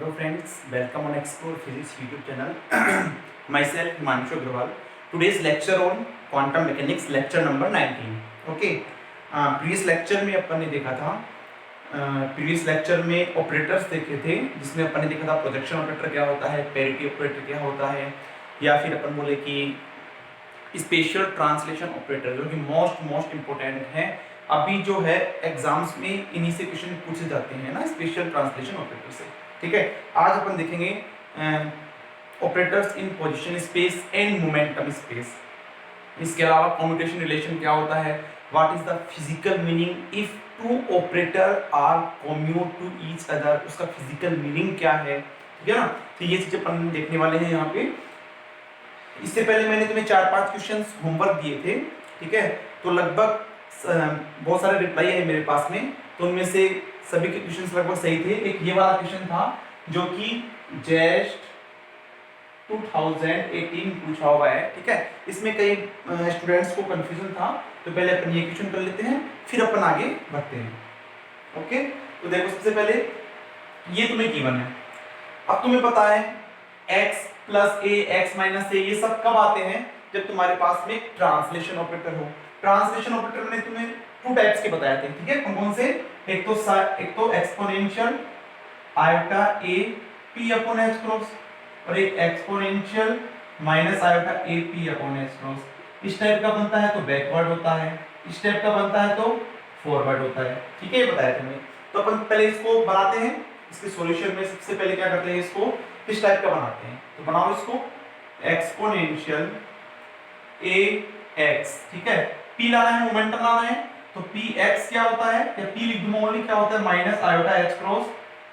Hello friends, welcome on Explore Physics YouTube channel. Myself Himanshu Agrawal. Today's lecture on quantum mechanics, lecture number 19. Okay. Previous lecture में अपन ने देखा था previous lecture में operators देखे थे, जिसमें अपन ने देखा था प्रोजेक्शन ऑपरेटर क्या होता है, पैरिटी ऑपरेटर क्या होता है, या फिर अपन बोले कि स्पेशल ट्रांसलेशन ऑपरेटर, जो कि मोस्ट इम्पोर्टेंट है। अभी जो है एग्जाम्स में इन्हीं से क्वेश्चन पूछे जाते हैं ना, स्पेशल ट्रांसलेशन ऑपरेटर से। ठीक है, आज अपन देखेंगे operators in position space and momentum space. इसके अलावा कम्यूटेशन रिलेशन क्या होता है, what is the physical meaning if two operator are commute to each other, उसका फिजिकल मीनिंग क्या है। ठीक है ना, तो ये चीजें अपन देखने वाले हैं यहाँ पे। इससे पहले मैंने तुम्हें 4-5 क्वेश्चंस होमवर्क दिए थे। ठीक है, तो लगभग बहुत सारे रिप्लाई है मेरे पास में, तो उनमें से सभी के क्वेश्चंस लगभग सही थे। एक ये वाला क्वेश्चन था जो कि जेस्ट 2018 पूछा हुआ है। ठीक है, इसमें कई स्टूडेंट्स को कंफ्यूजन था, तो पहले अपन ये क्वेश्चन कर लेते हैं, फिर अपन आगे बढ़ते हैं। ओके, तो देखो सबसे पहले ये तुम्हें गिवन है। अब तुम्हें पता है x प्लस ए एक्स माइनस ए, ये सब कब आते हैं, जब तुम्हारे पास में ट्रांसलेशन ऑपरेटर हो। ट्रांसलेशन ऑपरेटर मैंने तुम्हें 2 टाइप्स के बताए थे। ठीक है, कौन से, एक तो exponential iota a P upon H cross, और एक exponential minus iota a P upon H cross. इस टाइप का बनता है तो बैकवर्ड होता है, इस टाइप का बनता है तो फॉरवर्ड होता है। ठीक है, ये बताया तुमने। तो अपन पहले इसको बनाते हैं, इसके सॉल्यूशन में सबसे पहले क्या करते हैं, इसको इस टाइप का बनाते हैं। तो बनाओ इसको एक्सपोनेंशियल ए एक्स। ठीक है, पी लाना है, मोमेंटम लाना है, तो पी एक्स क्या होता है, या पी लिख दूंगा ओनली, क्या होता है minus iota H cross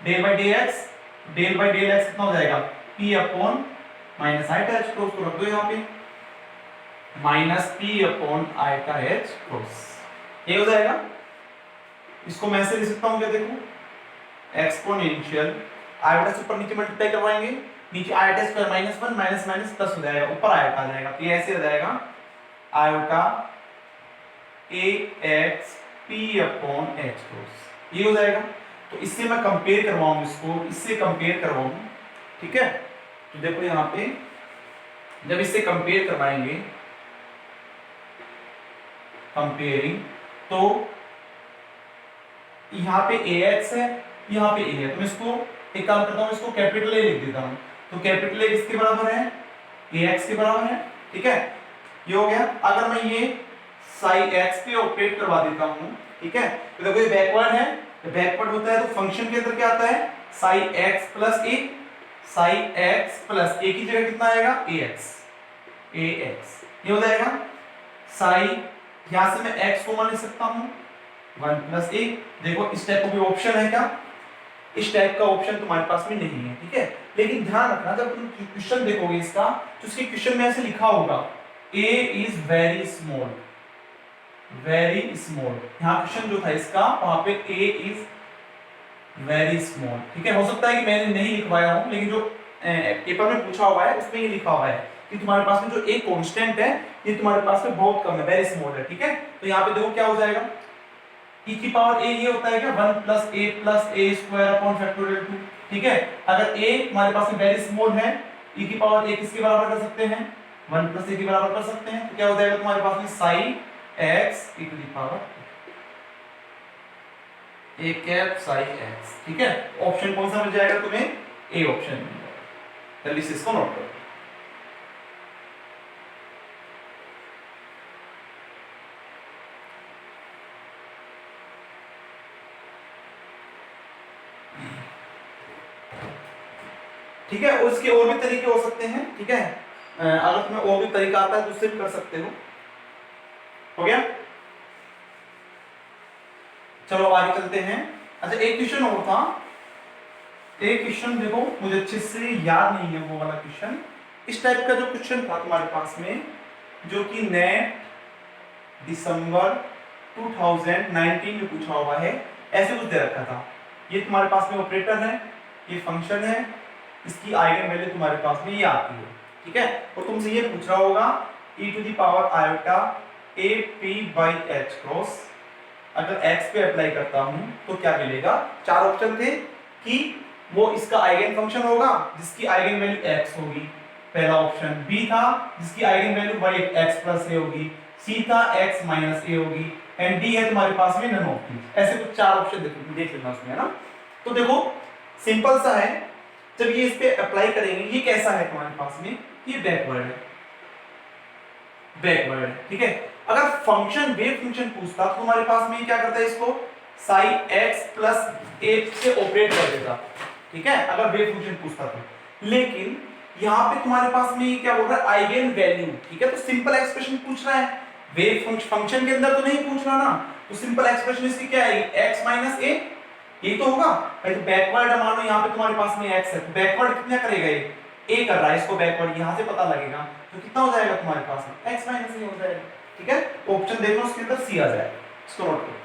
del by d x. Del by del x कितना हो जाएगा, p upon minus iota H cross, तो रख दो यहाँ पे minus p upon iota H cross, ये हो जाएगा। इसको मैं ऐसे लिख सकता हूँ, क्या देखो, एक्सपोनेंशियल आयोटा से ऊपर नीचे मल्टीप्लाई करवाएंगे, नीचे iota square minus 1 minus minus plus हो जाएगा, ऊपर आयोटा आ जाएगा, तो ये ऐसे हो जाएगा iota A X P upon H cross, ये हो जाएगा। तो इससे मैं कंपेयर करवाऊं, इसको इससे कंपेयर करवाऊं। ठीक है, तो देखो यहाँ पे जब इससे कंपेयर करवाएंगे, कंपेयरिंग, तो यहाँ पे ए एक्स है, यहाँ पे ए है, तो मैं इसको एक काम करता हूँ, इसको कैपिटल ए लिख देता हूँ। तो कैपिटल ए किसके बराबर है, ए एक्स के बराबर है। ठीक है, ये हो गया। अगर मैं ये साई एक्स पे ऑपरेट करवा देता हूँ, ठीक है, तो देखो ये बैकवर्ड है, तो बैकवर्ड होता है तो फंक्शन के अंदर क्या आता है, साई एक्स प्लस ए। साई एक्स प्लस ए की जगह कितना आएगा, ए एक्स, ए एक्स, ये हो जाएगा। साई यहां से मैं एक्स को मान ले सकता हूँ 1 प्लस ए। देखो इस टाइप का भी ऑप्शन है क्या, इस टाइप का ऑप्शन तुम्हारे पास में नहीं है। ठीक है, लेकिन ध्यान रखना, जब तुम क्वेश्चन देखोगे इसका, तो उसके क्वेश्चन में ऐसे लिखा होगा a is very small, very small. यहाँ क्वेश्चन जो था इसका, वहां पे a इज वेरी स्मॉल। ठीक है, हो सकता है कि मैंने नहीं लिखवाया हूं, लेकिन जो पेपर में पूछा हुआ है उसमें ये लिखा हुआ है कि तुम्हारे पास में जो a कांस्टेंट है, ये तुम्हारे पास में बहुत कम है, वेरी स्मॉल है। ठीक है, तो यहाँ पे देखो क्या हो जाएगा, e की पावर a ये होता है क्या, 1 plus a square upon factorial 2। ठीक है, अगर a हमारे पास में वेरी स्मॉल है, e की पावर a किसके बराबर कर सकते हैं, 1 प्लस a के बराबर कर सकते हैं, तो क्या हो जाएगा तुम्हारे पास में psi x e to the power a cap psi x। ठीक है, ऑप्शन कौन सा मिल जाएगा तुम्हें, ए ऑप्शन मिल जाएगा। जल्दी से इसको नोट करो। ठीक है, उसके और भी तरीके हो सकते हैं। ठीक है, अगर तुम्हें और भी तरीका आता है तो उससे भी कर सकते हो गया। चलो आगे चलते हैं। अच्छा, एक क्वेश्चन और था, एक क्वेश्चन देखो, मुझे अच्छे से याद नहीं है वो वाला क्वेश्चन। इस टाइप का जो क्वेश्चन था तुम्हारे पास में, जो कि नेट दिसंबर 2019 में पूछा हुआ है, ऐसे कुछ दे रखा था। ये तुम्हारे पास में ऑपरेटर है, ये फंक्शन है, इसकी आइगन वैल्यू तुम्हारे पास में ये आती है। ठीक है, और तुमसे ये पूछ रहा होगा e to the power iota a p by h cross, अगर x पे अप्लाई करता हूं तो क्या मिलेगा। 4 ऑप्शन थे कि वो इसका आइगन फंक्शन होगा जिसकी आइगन वैल्यू x होगी, पहला ऑप्शन। बी था जिसकी eigen value y x plus A होगी। सी था x माइनस ए होगी। एंड डी है तुम्हारे पास में नन ऑफ दीस। ऐसे कुछ चार ऑप्शन देख लेना उसमें, है ना। तो देखो सिंपल सा है, जब ये इस पे अप्लाई करेंगे, ये कैसा है तुम्हारे पास में, ये बैकवर्ड है, बैकवर्ड है, ठीक है। अगर फंक्शन वेव फंक्शन पूछता तो तुम्हारे पास में क्या करता है, इसको साइन x प्लस ए से ऑपरेट कर देता, ठीक है, अगर वेव फंक्शन पूछता तो। लेकिन यहाँ पे तुम्हारे पास में क्या बोल रहा है, आइगन वैल्यू, ठीक है। तो सिंपल एक्सप्रेशन पूछ रहा है, वेव फंक्शन के अंदर तो नहीं पूछ रहा ना, तो सिंपल एक्सप्रेशन इसकी क्या आएगी, x माइनस ए, ये तो होगा भाई। तो बैकवर्ड मान लो यहाँ पे तुम्हारे पास में x है, तो बैकवर्ड कितना करेगा, ये a कर रहा है, इसको बैकवर्ड यहाँ से पता लगेगा, तो कितना हो जाएगा तुम्हारे पास में, x माइनस ए हो जाएगा, ठीक है। ऑप्शन देख लो, उसके अंदर सी आ जाएगा, इसको नोट करो।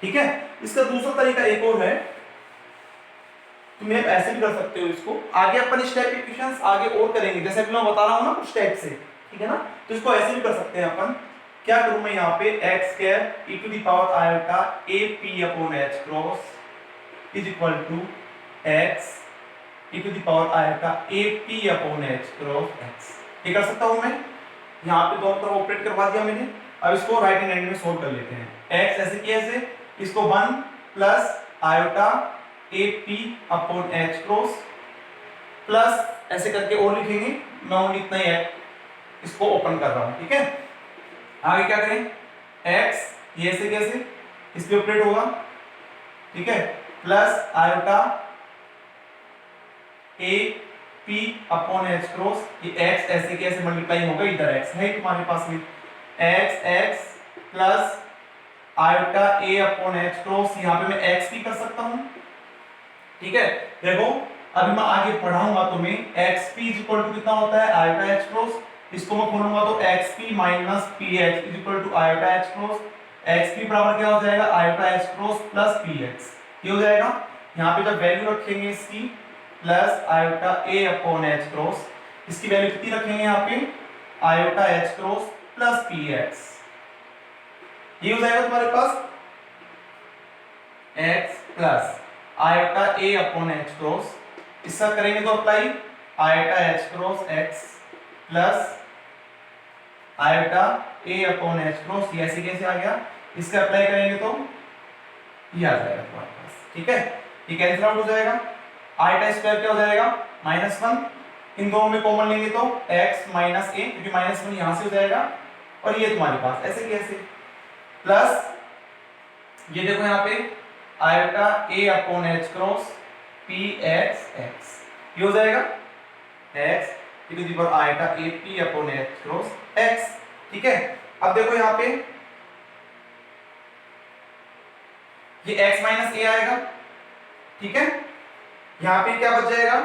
ठीक है। इसका दूसरा तरीका एक और है, तुम ऐसे भी कर सकते हो इसको। आगे अपन इस टाइप के क्वेश्चंस आगे और करेंगे, जैसे कि मैं बता रहा हूं ना कुछ टाइप से, ठीक है ना। तो इसको ऐसे भी कर सकते हैं अपन। क्या करूं मैं यहाँ पे, x square e to the power iota a p upon h cross is equal to x e to the power iota a p upon h cross x, ये कर सकता हूं मैं। यहाँ पे दोनों तरफ ऑपरेट करवा दिया मैंने। अब इसको राइट हैंड में सोल्व कर लेते हैं। x ऐसे कैसे, इसको 1 plus iota a P upon H cross plus ऐसे करके और लिखेंगे, मैं ओनली इतना ही है, इसको ओपन कर रहा हूं, ठीक है। आगे क्या करें, x ये ऐसे कैसे, इस पे ऑपरेट होगा, ठीक है, plus iota a P upon H cross, ये x ऐसे कैसे मल्टीप्लाई होगा, इधर x है तुम्हारे पास में, x plus iota a upon H cross, यहाँ पे मैं x भी कर सकता हूं, ठीक है। देखो अभी मैं आगे पढ़ाऊंगा तुम्हें, xp इक्वल टू कितना होता है, आयोटा h क्रॉस, इसको मैं खोलूंगा तो xp minus px equal to iota h cross, xp बराबर क्या हो जाएगा, iota h cross plus px, ये हो जाएगा। यहाँ पे जब वैल्यू रखेंगे इसकी plus iota a upon h cross, इसकी वैल्यू कितनी रखेंगे यहाँ पे, iota h cross plus px, ये हो जाएगा तुम्हारे पास x plus iota a upon h cross, इसका करेंगे तो apply iota h cross x plus iota a upon h cross, ये ऐसे कैसे आ गया, इसका अप्लाई करेंगे तो ये आ जाएगा तुम्हारे पास, ठीक है। ये कैंसिल आउट हो जाएगा, आयोटा स्क्वायर क्या हो जाएगा, -1, इन दोनों में कॉमन लेंगे तो x माइनस a, क्योंकि -1 यहां से हो जाएगा, और ये तुम्हारे पास ऐसे कैसे प्लस, ये देखो यहाँ पे iota a upon h cross px x, ये हो जाएगा x e to the power iota a p upon h cross x, ठीक है। अब देखो यहाँ पे ये x माइनस a आएगा, ठीक है। यहाँ पे क्या बच जाएगा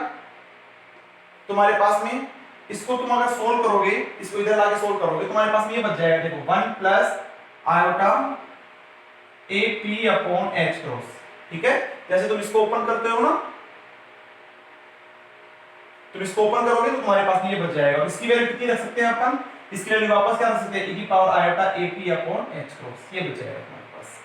तुम्हारे पास में, इसको तुम अगर सोल्व करोगे, इसको इधर लाके सोल्व करोगे, तुम्हारे पास में ये बच जाएगा, देखो 1 plus iota a P upon H cross, ठीक है। जैसे तुम इसको ओपन करते हो ना, तुम इसको ओपन करोगे तो तुम्हारे पास ये बच जाएगा, और इसकी वैल्यू कितनी रख सकते हैं अपन, इसकी वैल्यू वापस क्या रख सकते हैं, e की power iota a P upon H cross, ये बच जाएगा तुम्हारे पास,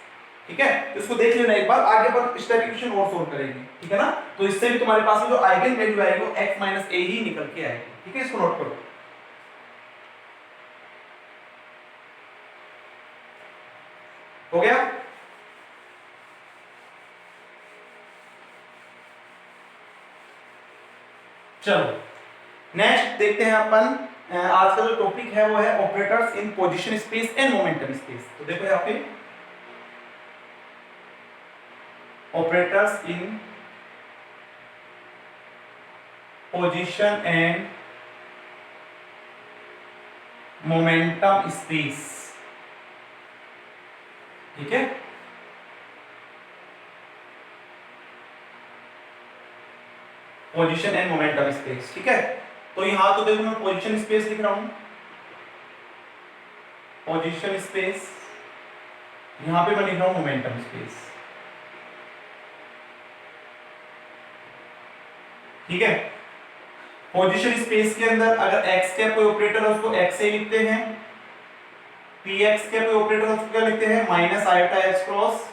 ठीक है। तो इसको देख लेना एक बार, आगे पर इस टाइप क्वेश्चन और सोल्व करेंगे, ठीक है ना। तो इससे भी तुम्हारे पास में जो आइगन वैल्यू आएगी वो x माइनस a ही निकल के आएगी, ठीक है। इसको नोट करो, हो गया। चलो नेक्स्ट देखते हैं अपन, आज का जो टॉपिक है वो है operators in position space and momentum space. तो देखो यहाँ पे operators in position and momentum space, ठीक है। पोजीशन एंड मोमेंटम स्पेस, ठीक है। तो यहां तो देखो मैं पोजीशन स्पेस लिख रहा हूं, पोजीशन स्पेस, यहां पे मैं लिख रहा हूं मोमेंटम स्पेस, ठीक है। पोजीशन स्पेस के अंदर अगर x का कोई ऑपरेटर है उसको x से लिखते हैं, पी एक्स के ऑपरेटर उसको क्या लिखते हैं minus iota H cross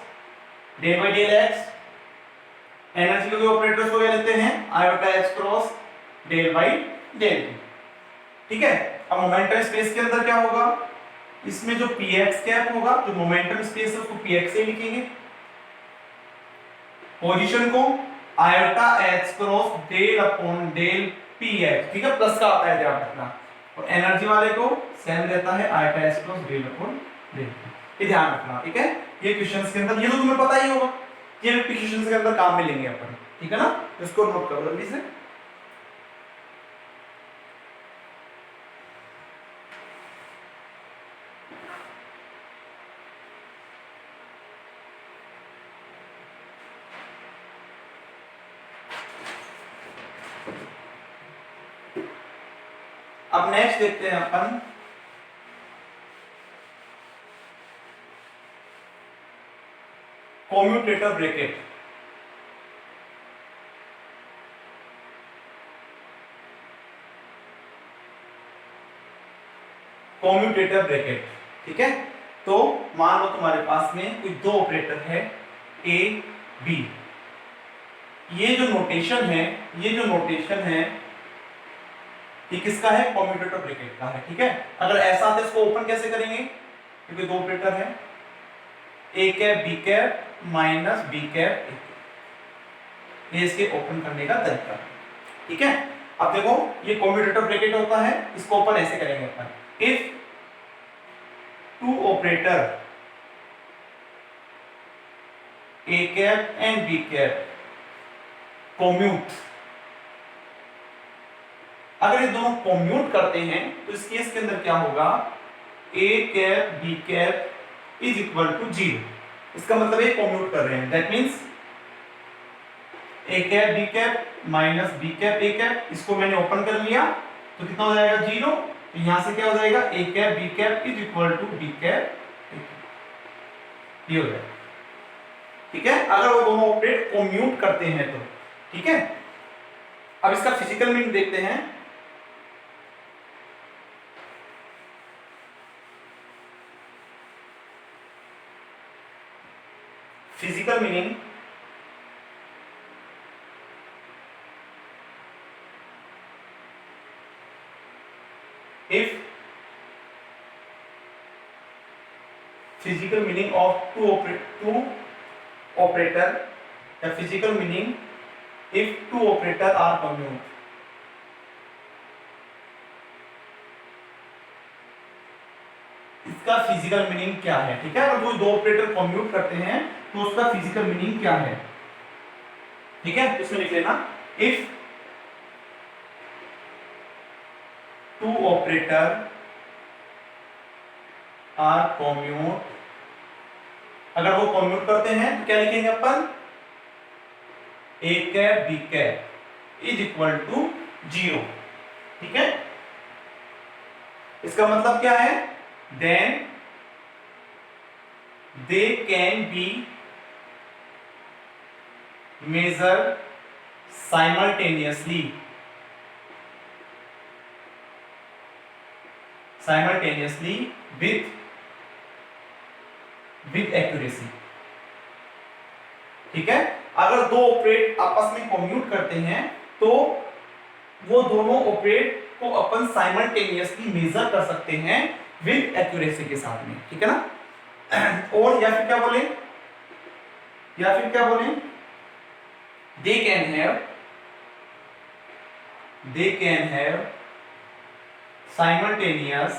del by del x. Energy के ऑपरेटर्स को क्या लिखते हैं iota H cross del by del t. ठीक है, अब मोमेंटम स्पेस के अंदर क्या होगा, इसमें जो पी एक्स कैप होगा, जो मोमेंटम स्पेस है उसको पी एक्स से लिखेंगे, पोजीशन को iota H cross del upon del p x. ठीक है, प्लस का आता है ध्यान रखना, और एनर्जी वाले को सेम रहता है iota H cross del upon del p. ये ध्यान रखना। ठीक है, ये क्वेश्चंस के अंदर ये तो तुम्हें पता ही होगा, ये क्वेश्चंस के अंदर काम में लेंगे अपन। ठीक है ना, इसको नोट करो जल्दी से। अब नेक्स्ट देखते हैं अपन कम्यूटेटर ब्रैकेट। कम्यूटेटर ब्रैकेट, ठीक है, तो मान लो तुम्हारे पास में कोई दो ऑपरेटर है ए बी। ये जो नोटेशन है, ये जो नोटेशन है ये किसका है, कम्यूटेटर ब्रैकेट का है। ठीक है, अगर ऐसा आता है इसको ओपन कैसे करेंगे, क्योंकि दो ऑपरेटर है A cap B cap minus B cap, ये इसके ओपन करने का तरीका। ठीक है, अब देखो ये कम्यूटेटर ब्रैकेट होता है, इसको ओपन ऐसे करेंगे अपन, if two operator A cap and B cap commute, अगर ये दोनों कम्यूट करते हैं तो इस केस के अंदर क्या होगा, A cap B cap is equal to 0। इसका मतलब ये कम्यूट कर रहे हैं, that means A cap B cap minus B cap A cap, इसको मैंने ओपन कर लिया तो कितना हो जाएगा 0। तो यहां से क्या हो जाएगा, A cap B cap is equal to B cap, ये हो जाएगा। ठीक है, अगर वो दोनों ऑपरेट कम्यूट करते हैं तो। ठीक है, अब इसका फिजिकल मीनिंग देखते हैं। Physical meaning if physical meaning of two operator, the physical meaning if two operator are commute, इसका फिजिकल मीनिंग क्या है। ठीक है, अगर वो दो ऑपरेटर कम्यूट करते हैं तो उसका फिजिकल मीनिंग क्या है। ठीक है, इसमें लिख लेना, if two operator are commute, अगर वो कम्यूट करते हैं तो क्या लिखेंगे अपन, A cap B cap is equal to 0। ठीक है, इसका मतलब क्या है, then they can be measure simultaneously with accuracy। ठीक है, अगर दो ऑपरेट आपस में कम्यूट करते हैं तो वो दोनों ऑपरेट को अपन साइमल्टेनियसली मेजर कर सकते हैं विद एक्यूरेसी के साथ में। ठीक है ना, और या फिर क्या बोले, they can have simultaneous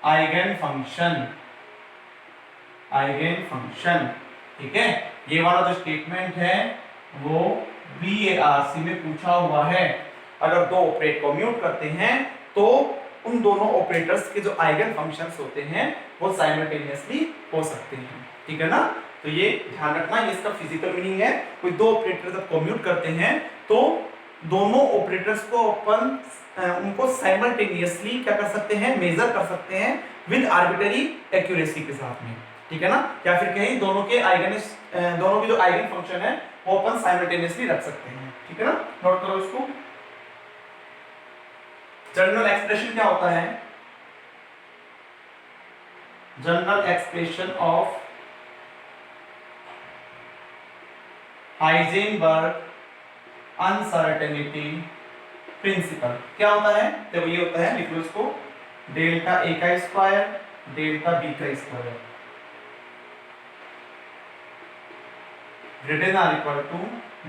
eigen function. ठीक है, ये वाला जो स्टेटमेंट है वो BARC में पूछा हुआ है। अगर दो ऑपरेट कम्यूट करते हैं तो उन दोनों ऑपरेटर्स के जो आइगन फंक्शंस होते हैं वो साइमल्टेनियसली हो सकते हैं। ठीक है ना, तो ये ध्यान रखना, ये इसका फिजिकल मीनिंग है। कोई दो ऑपरेटर जब कम्यूट करते हैं तो दोनों ऑपरेटर्स को अपन उनको साइमल्टेनियसली क्या कर सकते हैं, मेजर कर सकते हैं विद आर्बिट्ररी एक्यूरेसी के साथ में। ठीक है ना, या फिर कहीं दोनों के जो आइगन फंक्शन है वो अपन साइमल्टेनियसली रख सकते हैं। ठीक है ना, नोट करो इसको। जनरल एक्सप्रेशन क्या होता है? General expression of Heisenberg uncertainty principle क्या होता है? तो ये होता है, लिखो इसको, डेल्टा ए का स्क्वायर डेल्टा बी का square greater than equal to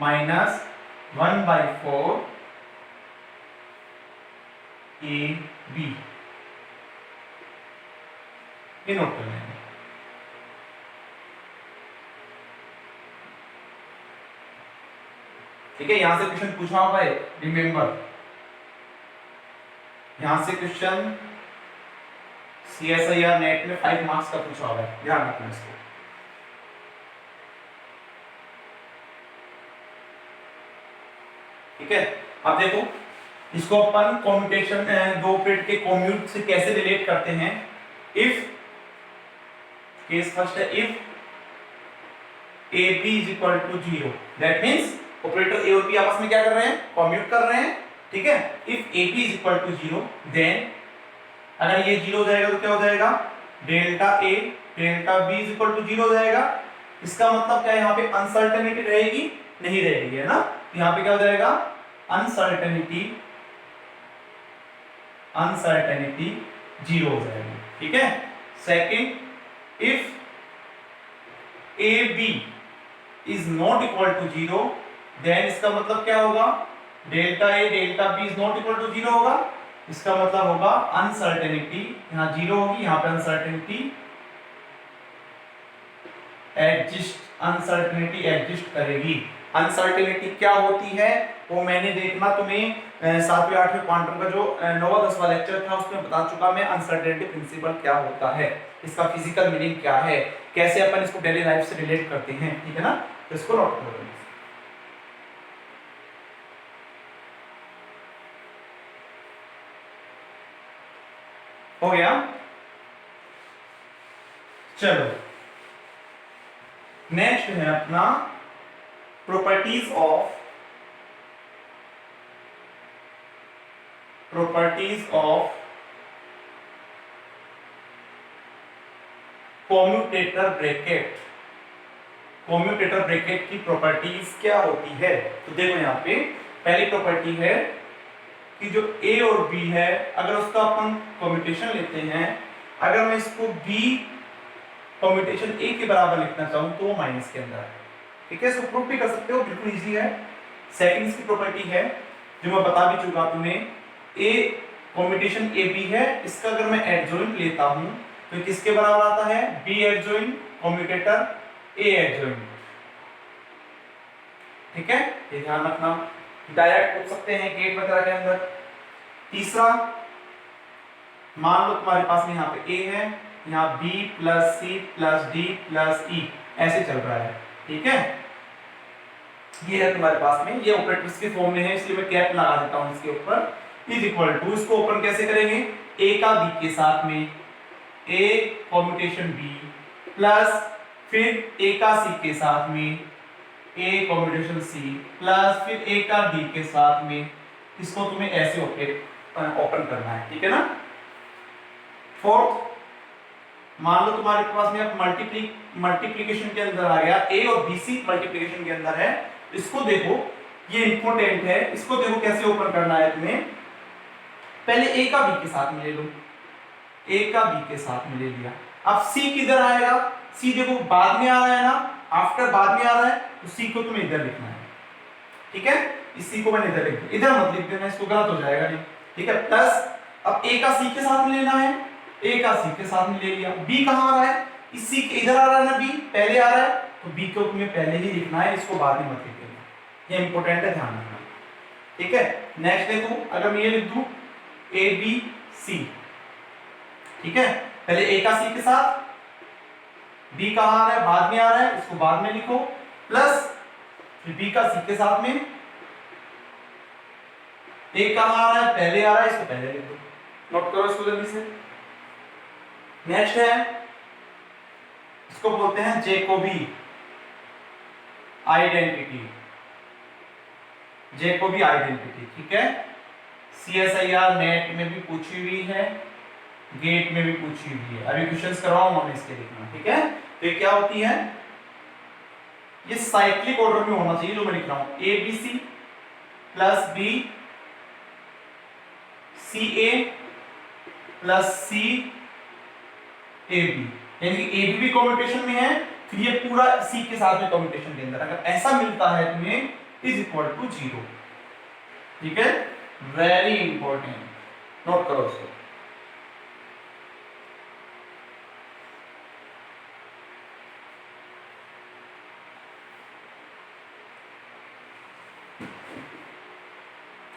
minus 1/4 A B. ये नोट कर लेंगे। ठीक है, यहां से क्वेश्चन पूछा होगा, रिमेंबर, यहां से क्वेश्चन CSIR नेट में 5 मार्क्स का पूछा होगा, ध्यान रखना इसको। ठीक है, अब देखो इसको अपन कॉम्यूटेशन, दो पीरियड के कॉम्यूट से कैसे रिलेट करते हैं। इफ केस फर्स्ट है, if AB is equal to 0, that means operator A और बी आपस में क्या कर रहे हैं? कॉम्यूट कर रहे हैं। ठीक है, if AB is equal to 0 then अगर ये 0 हो जाएगा तो क्या हो जाएगा? Delta A delta B is equal to 0 हो जाएगा। इसका मतलब क्या, यहाँ पे अनसर्टेनिटी रहेगी? नहीं रहेगी, है ना। यहाँ पे क्या हो जाएगा? अनसर्टेनिटी 0 हो जाएगी। ठीक है, second, if AB is not equal to 0 then इसका मतलब क्या होगा? Delta A delta B is not equal to 0 होगा। इसका मतलब होगा अनसर्टेनिटी, यहाँ 0 होगी, यहाँ पे अनसर्टेनिटी एग्जिस्ट करेगी। अनसर्टेनिटी क्या होती है वो मैंने देखना तुम्हें 7वें 8वें क्वांटम का जो 9वां 10वां लेक्चर था उसमें बता चुका मैं। अनसर्टेनिटी प्रिंसिपल क्या होता है, इसका फिजिकल मीनिंग क्या है, कैसे अपन इसको डेली लाइफ से रिलेट करते हैं। ठीक है ना, तो इसको नोट कर लो। हो गया, चलो नेक्स्ट है अपना properties of commutator bracket. Commutator bracket की प्रॉपर्टीज क्या होती है? तो देखो यहाँ पे पहली प्रॉपर्टी है कि जो A और B है, अगर उसका अपन कॉम्यूटेशन लेते हैं, अगर मैं इसको B कॉम्यूटेशन A के बराबर लिखना चाहूं तो वो माइनस के अंदर है। ठीक है, इसको प्रूफ भी कर सकते हो, बिल्कुल इजी है। सेकंड इसकी प्रॉपर्टी है जो मैं बता भी चुका तुम्हें, A कॉम्यूटेशन AB है, इसका अगर मैं एडजॉइंट लेता हूं तो किसके बराबर आता है? B adjoint commutator A adjoint. ठीक है, ये ध्यान रखना, डायरेक्ट पूछ सकते हैं गेट वगैरह के अंदर। तीसरा, मान लो तुम्हारे पास में यहाँ पे A है, यहाँ B plus C plus D plus E ऐसे चल रहा है। ठीक है, ये है तुम्हारे पास में, ये ऑपरेटर्स के फॉर्म में है, इसलिए मैं कैप लगा देता हूँ इसके ऊपर। इज इक्वल टू, इसको ओपन कैसे करेंगे? A का B के साथ में, A कॉम्यूटेशन B प्लस फिर A का C के साथ में, A कॉम्यूटेशन C प्लस फिर A का D के साथ में, इसको तुम्हें ऐसे ओपन करना है। ठीक है ना। फोर्थ, मान लो तुम्हारे पास में अब मल्टीप्लिकेशन के अंदर आ गया, A और BC मल्टीप्लिकेशन के अंदर है। इसको देखो, ये इंपॉर्टेंट है, इसको देखो कैसे ओपन करना है तुम्हें। पहले A का B के साथ में ले लो, A का B के साथ में ले लिया। अब C किधर आएगा? C देखो बाद में आ रहा है ना, आफ्टर बाद में आ रहा है, तो C को तुम्हें इधर लिखना है। ठीक है, इस C को मैंने इधर लिख दिया, इधर मत लिख देना, इसको गलत हो जाएगा नहीं। ठीक है, प्लस अब A का C के साथ में लेना है, A का C के साथ में ले लिया। B कहां आ रहा है? इस C के इधर आ रहा है ना, B पहले आ रहा है, तो B को तुम्हें पहले ही लिखना है, इसको बाद में मत लिख देना। ये इंपॉर्टेंट है, ध्यान रखना। ठीक है, नेक्स्ट देखो, अगर मैं ये लिख दूं ABC, ठीक है, पहले A का C के साथ, B कहां आ रहा है? बाद में आ रहा है, इसको बाद में लिखो, प्लस फिर B का C के साथ में, A कहां आ रहा है? पहले आ रहा है, इसको पहले लिख दो। नोट करो इसको जल्दी से। नेक्स्ट है, इसको बोलते हैं जैकोबी आइडेंटिटी। जैकोबी आइडेंटिटी, ठीक है। CSIR नेट में भी पूछी हुई है, गेट में भी पूछी हुई है। अभी क्वेश्चंस करवाऊंगा मैं इसके, लिखना ठीक है। तो ये क्या होती है, ये साइक्लिक ऑर्डर में होना चाहिए जो मैं लिख रहा हूं, ABC plus B CA plus C AB, यानी कि AB भी कम्यूटेशन में है, फिर ये पूरा C के साथ में कम्यूटेशन के अंदर, अगर ऐसा मिलता है तुम्हें इज इक्वल टू 0, ठीक है। वेरी इंपॉर्टेंट, नोट करो इसको।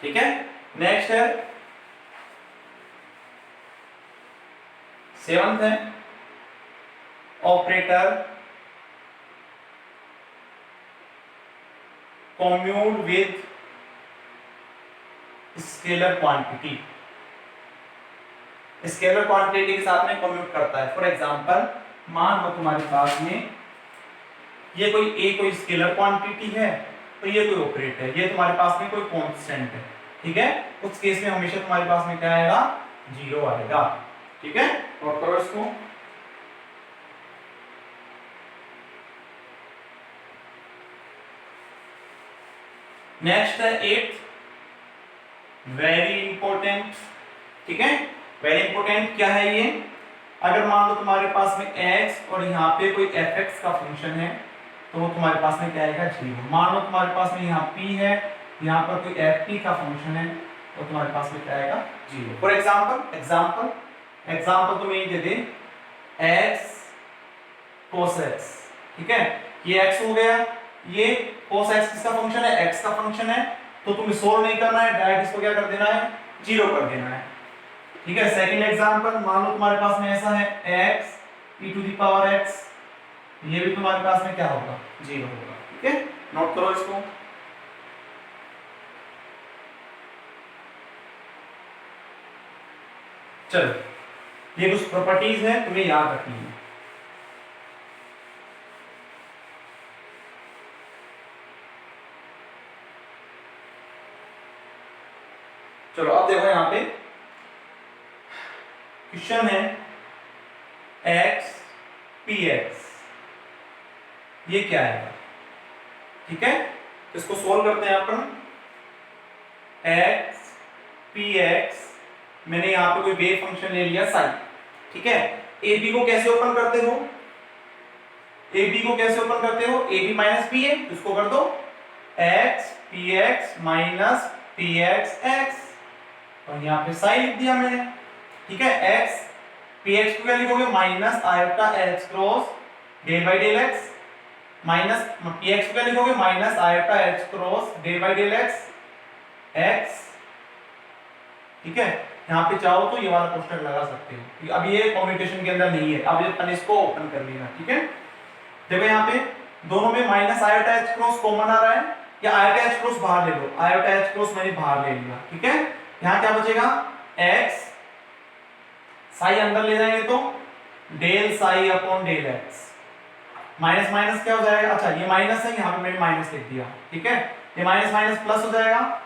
ठीक है, नेक्स्ट है 7th है operator commute with scalar quantity, scalar quantity के साथ में कम्यूट करता है। फॉर एग्जांपल मान लो तुम्हारे पास में ये कोई स्केलर क्वांटिटी है, तो ये कोई ऑपरेटर है, ये तुम्हारे पास में कोई कांस्टेंट है, ठीक है। उस केस में हमेशा तुम्हारे पास में क्या आएगा, 0 आएगा, ठीक है। और करो इसको। नेक्स्ट है 8th, वेरी इंपॉर्टेंट, ठीक है। वेरी इंपॉर्टेंट क्या है ये, अगर मान लो तुम्हारे पास में x और यहाँ पे कोई fx का फंक्शन है, तो वो तुम्हारे पास में क्या आएगा, 0। मान लो तुम्हारे पास में यहाँ p है, यहाँ पर कोई ft का फंक्शन है, तो तुम्हारे पास में क्या आएगा, 0। फॉर एग्जाम्पल तुम्हें ये दे दे x cos x, ठीक है, ये x हो गया, ये cos x किसका फंक्शन है, x का फंक्शन है, तो तुम्हें सोल्व नहीं करना है, डायरेक्ट इसको क्या कर देना है, 0 कर देना है, ठीक है। सेकंड एग्जांपल, मान लो तुम्हारे पास में ऐसा है x e to the power x, ये भी तुम्हारे पास में क्या होगा, 0 होगा, ठीक है। नोट करो इसको। चलो, ये कुछ प्रॉपर्टीज है तुम्हें याद रखनी है। चलो अब देखो यहां पे क्वेश्चन है x px, ये क्या है, ठीक है। इसको सोल्व करते हैं अपन। x px, मैंने यहां पे कोई वेव फंक्शन ले लिया साइन, ठीक है। ab को कैसे ओपन करते हो, ab माइनस p है, इसको कर दो x px minus px x, और यहाँ पे साइन लिख दिया मैंने, ठीक है। x px को क्या लिखोगे, minus iota h cross del by del x, minus px को क्या लिखोगे, minus iota h cross del by del x, ठीक है। यहाँ पे चाहो तो ये वाला पोस्टर लगा सकते हो, अब ये कम्युनिकेशन के अंदर नहीं है, अब ये अपन इसको ओपन कर लेना, ठीक है। देखो यहाँ पे दोनों में minus iota h cross common आ रहा है, या आयोटा h क्रॉस बाहर ले लो, आयोटा h क्रॉस मैंने बाहर ले लिया, ठीक है। यहाँ क्या बचेगा, x साई अंदर ले जाएंगे तो del psi upon del x, minus minus क्या हो जाएगा, अच्छा ये माइनस है, यहाँ पे मैंने माइनस लिख दिया, ठीक है। ये माइनस माइनस प्लस हो जाएगा,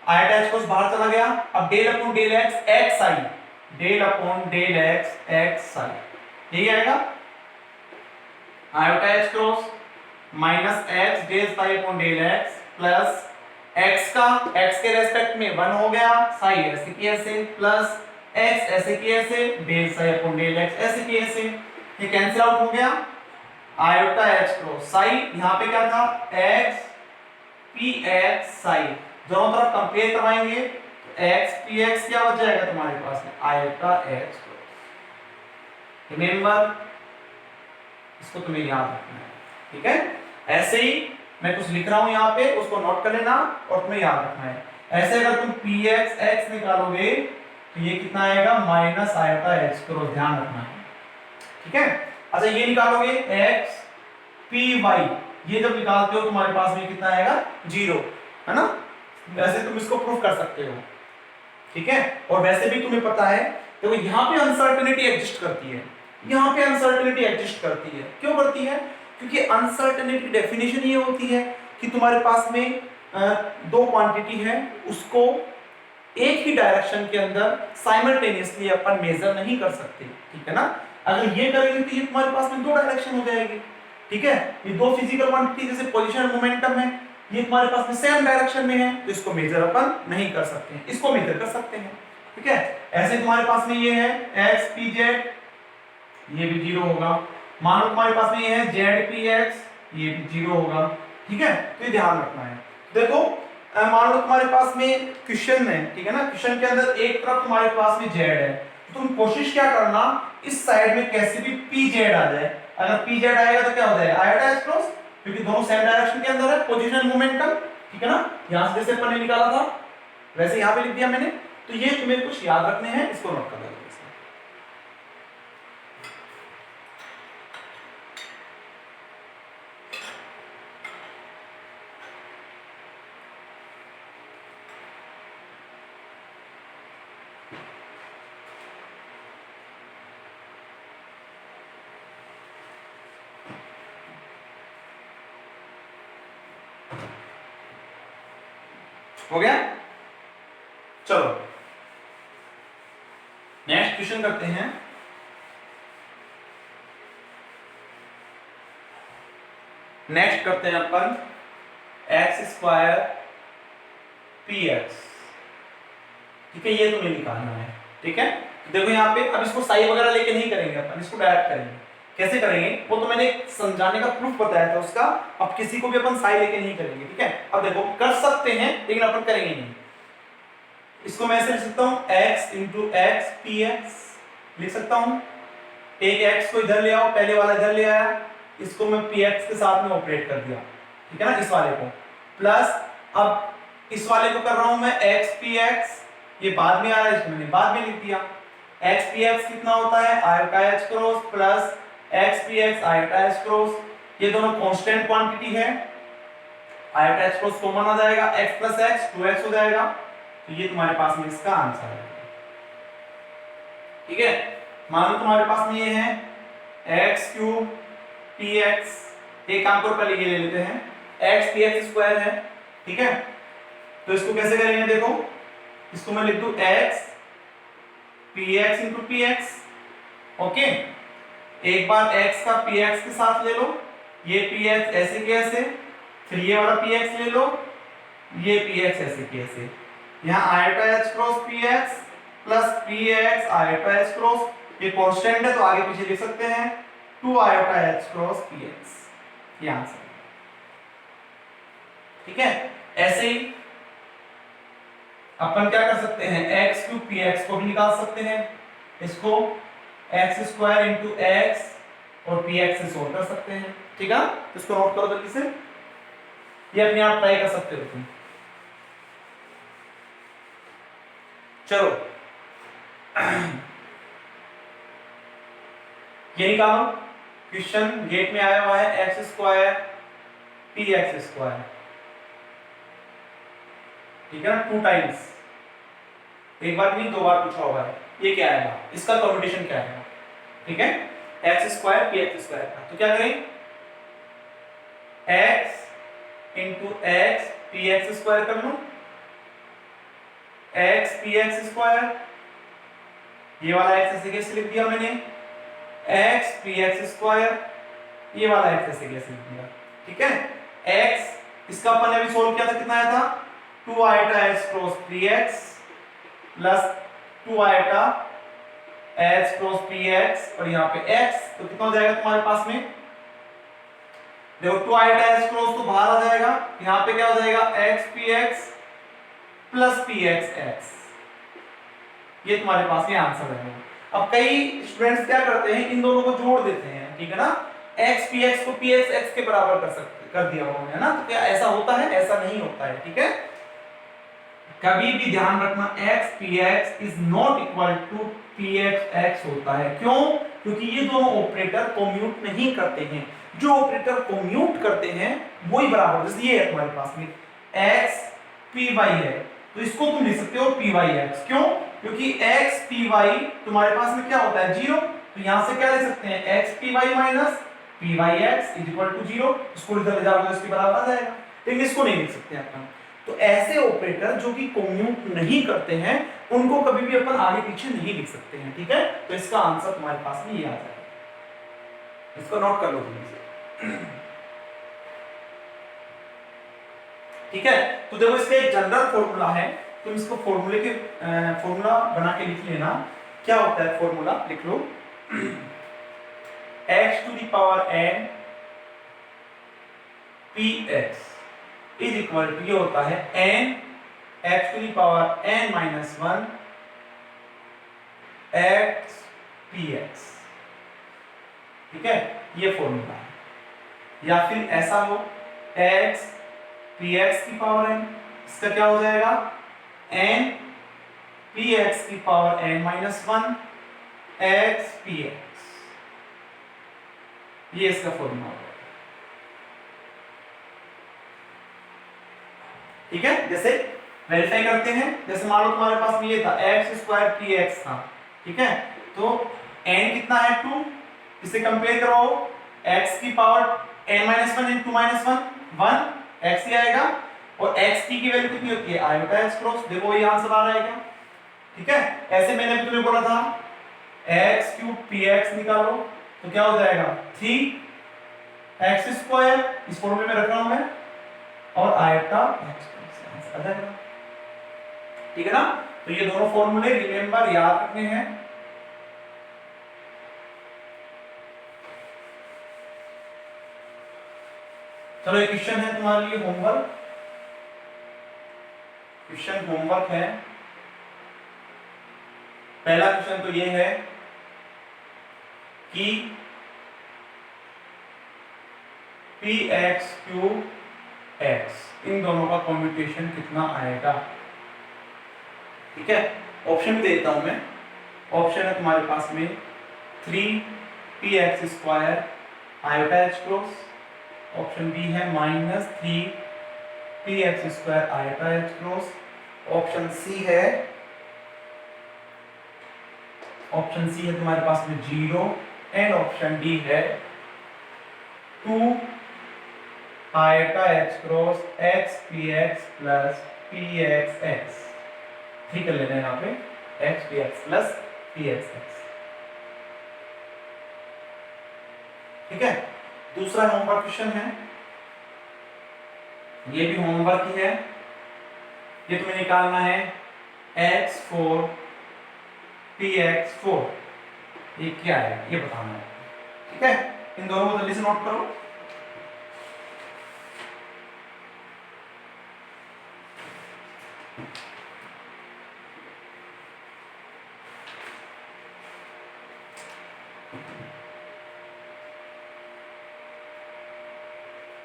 आयोटा h क्रॉस बाहर चला गया, अब del upon del x x psi, del upon del x x psi, यही आएगा। Iota h cross minus x del psi upon del x plus x का x के रेस्पेक्ट में 1 हो गया, साई ऐसे की ऐसे, प्लस x ऐसे की ऐसे, del psi upon del x ऐसे की ऐसे, ये कैंसिल आउट हो गया। आयोटा h क्रॉस साई, यहाँ पे क्या था, x px साई, दोनों तरफ कंपेयर करवाएंगे तो x px क्या बच जाएगा तुम्हारे पास में, आयोटा h क्रॉस। रिमेंबर, इसको तुम्हें याद रखना है, ठीक है। ऐसे ही मैं कुछ लिख रहा हूं यहाँ पे, उसको नोट कर लेना और तुम्हें याद रखना है। ऐसे अगर तुम px x निकालोगे तो ये कितना आएगा, माइनस आयोटा h क्रॉस, ध्यान रखना है, ठीक है। अच्छा ये निकालोगे x py, ये जब निकालते हो तुम्हारे पास में कितना आएगा, 0, है ना। वैसे तुम इसको प्रूफ कर सकते हो, ठीक है। और वैसे भी तुम्हें पता है, देखो यहाँ पे अनसर्टेनिटी एग्जिस्ट करती है, यहाँ पे अनसर्टेनिटी एग्जिस्ट करती है, क्यों करती है, क्योंकि अनसर्टेनिटी डेफिनेशन ये होती है कि तुम्हारे पास में दो क्वांटिटी है, उसको ही डायरेक्शन के अंदर साइमल्टेनियसली अपन मेजर नहीं कर सकते, ठीक है ना। अगर ये करेंगे तो ये तुम्हारे पास में दो डायरेक्शन हो जाएगी, ठीक है। ये दो फिजिकल क्वांटिटी जैसे पोजीशन और मोमेंटम है, ये तुम्हारे पास में सेम डायरेक्शन में है, तो इसको मेजर अपन नहीं कर सकते हैं, इसको मेजर कर सकते हैं, ठीक है। ऐसे तुम्हारे पास में ये है x p z, ये भी 0 होगा। मान लो तुम्हारे पास में ये है z p x, ये भी 0 होगा, ठीक है। तो ये ध्यान रखना है। देखो मान लो तुम्हारे पास में क्वेश्चन है, ठीक है ना, क्वेश्चन के अंदर एक तरफ तुम्हारे पास में z है, तो तुम कोशिश क्या करना, इस साइड में कैसे भी pz आ जाए। अगर pz आएगा तो क्या हो जाएगा, आयोटा एच क्रॉस, क्योंकि दोनों सेम डायरेक्शन के अंदर है, पोजीशन मोमेंटम, ठीक है ना। यहां से जैसे अपन ने निकाला था वैसे यहां पे लिख दिया मैंने। तो ये तुम्हें कुछ याद रखने हैं, इसको नोट कर लेना। हो गया, चलो नेक्स्ट क्वेश्चन करते हैं। नेक्स्ट करते हैं अपन x स्क्वायर पी एक्स, ठीक है, ये तुम्हें निकालना है, ठीक है। देखो यहाँ पे अब इसको साई वगैरह लेके नहीं करेंगे अपन, इसको डायरेक्ट करेंगे। कैसे करेंगे वो तो मैंने समझाने का प्रूफ बताया था उसका, अब किसी को भी अपन साई लेके नहीं करेंगे, ठीक है। अब देखो कर सकते हैं लेकिन अपन करेंगे नहीं। इसको मैं ऐसे लिख सकता हूं x into x P x लिख सकता हूं। एक x को इधर ले आओ, पहले वाला इधर ले आया, इसको मैं पी एक्स के साथ में ऑपरेट कर दिया, ठीक है ना, इस वाले को। प्लस अब इस वाले को कर रहा हूं मैं x पी एक्स, ये बाद में आ रहा है, इसको मैंने बाद में लिख दिया। x पी एक्स कितना होता है, iota H cross plus x p x iota H cross, ये दोनों कांस्टेंट क्वांटिटी है, आयोटा एच क्रॉस कॉमन आ जाएगा, x प्लस x 2x हो जाएगा। तो ये तुम्हारे पास में इसका आंसर है, ठीक है। मान लो तुम्हारे पास में ये है x क्यूब पी एक्स, एक काम करो पहले ये ले लेते हैं, x पी एक्स स्क्वायर है, ठीक है। तो इसको कैसे करेंगे, देखो इसको मैं लिख दूं x p x into P x, okay. एक बार x का पी एक्स के साथ ले लो, ये पी एक्स ऐसे के ऐसे, फिर ये वाला पी एक्स ले लो, ये पी एक्स ऐसे के ऐसे। यहाँ iota H cross P x plus P x iota H cross, ये कांस्टेंट है तो आगे पीछे लिख सकते हैं 2 iota H cross P X, ये आंसर, ठीक है। ऐसे ही अपन क्या कर सकते हैं, x क्यूब पी एक्स को भी निकाल सकते हैं, इसको x स्क्वायर इंटू एक्स और पी एक्स से सोल्व कर सकते हैं, ठीक है। इसको नोट करो जल्दी से, ये अपने आप ट्राई कर सकते हो तुम। चलो ये निकालो, क्वेश्चन गेट में आया हुआ है x square P x square, ठीक है ना, 2 टाइम्स, एक बार नहीं 2 बार पूछा होगा। ये क्या आएगा, इसका कॉम्बिनेशन क्या आएगा, ठीक है, x square P x square का। तो क्या करें, x into x P x square कर लो, x पी एक्स स्क्वायर, ये वाला x ऐसे कैसे लिख दिया मैंने, x पी एक्स स्क्वायर, ये वाला x ऐसे कैसे लिख दिया, ठीक है। x इसका अपन ने अभी सोल्व किया था, कितना आया था, 2 iota h cross P x plus 2 iota h cross P x, और यहाँ पे x, तो कितना हो जाएगा तुम्हारे पास में, देखो 2 आयोटा h क्रॉस तो बाहर आ जाएगा, यहाँ पे क्या हो जाएगा x p x plus P x x, ये तुम्हारे पास में आंसर है। अब कई स्टूडेंट्स क्या करते हैं, इन दोनों को जोड़ देते हैं, ठीक है ना, x पी एक्स को पी एक्स एक्स के बराबर कर दिया उन्होंने, है ना। तो क्या ऐसा होता है, ऐसा नहीं होता है, ठीक है। कभी भी ध्यान रखना x p x is not equal to p x x होता है, क्यों, क्योंकि ये दोनों ऑपरेटर कोम्यूट नहीं करते हैं, जो ऑपरेटर कोम्यूट करते हैं वही बराबर, जैसे ये है तुम्हारे पास में x पी वाई है, तो इसको तुम लिख सकते हो पी वाई एक्स, क्यों, क्योंकि x पी वाई तुम्हारे पास में क्या होता है 0, तो यहां से क्या लिख सकते हैं x p Y minus p y x is equal to 0, इसको इधर ले जाओगे तो इसके बराबर आ जाएगा, लेकिन इसको नहीं लिख सकते अपन। तो ऐसे ऑपरेटर जो कि कम्यूट नहीं करते हैं उनको कभी भी अपन आगे पीछे नहीं लिख सकते हैं, ठीक है। तो इसका आंसर तुम्हारे पास में ये आ जाएगा, इसको नोट कर लो तुम। ठीक है, तो देखो इसका एक जनरल फॉर्मूला है, तुम इसको फॉर्मूला बना के लिख लेना। क्या होता है फॉर्मूला, लिख लो x to the power n px is equal to, ये होता है n x to the power n minus 1 x px, ठीक है, ये फॉर्मूला है। या फिर ऐसा हो x px की पावर n, इसका क्या हो जाएगा n px की power n minus 1 x px, ये इसका फॉर्मूला होगा, ठीक है। जैसे वेरीफाई करते हैं, जैसे मान लो तुम्हारे पास में ये था x स्क्वायर px था, ठीक है, तो n कितना है 2, इसे कंपेयर करो x की power n minus 1 into minus 1 x ही आएगा, और x की वैल्यू कितनी होती है आयोटा x क्रॉस, देखो ये आंसर आ रहा है, ठीक है। ऐसे मैंने भी तुम्हें बोला था x क्यूब px निकालो, तो क्या हो जाएगा 3x स्क्वायर, इस फॉर्मूले में रख रहा हूं मैं, और आयोटा x क्रॉस, आंसर आ जाएगा, ठीक है ना। तो ये दोनों फॉर्मूले रिमेंबर याद रखने हैं। चलो एक क्वेश्चन है तुम्हारे लिए होमवर्क, क्वेश्चन होमवर्क है। पहला क्वेश्चन तो ये है कि px क्यूब x इन दोनों का कॉम्प्यूटेशन कितना आएगा, ठीक है। ऑप्शन देता हूं मैं, ऑप्शन है तुम्हारे पास में 3px square iota h cross, option B है -3px square iota h cross, option C है तुम्हारे पास में 0, एंड ऑप्शन डी है 2 iota h cross x px plus pxx, ठीक है, लेना है यहाँ पे x px प्लस pxx, ठीक है। दूसरा होमवर्क क्वेश्चन है, ये भी होमवर्क ही है, ये तुम्हें निकालना है x4 px4, ये क्या है ये बताना है, ठीक है। इन दोनों को जल्दी से नोट करो।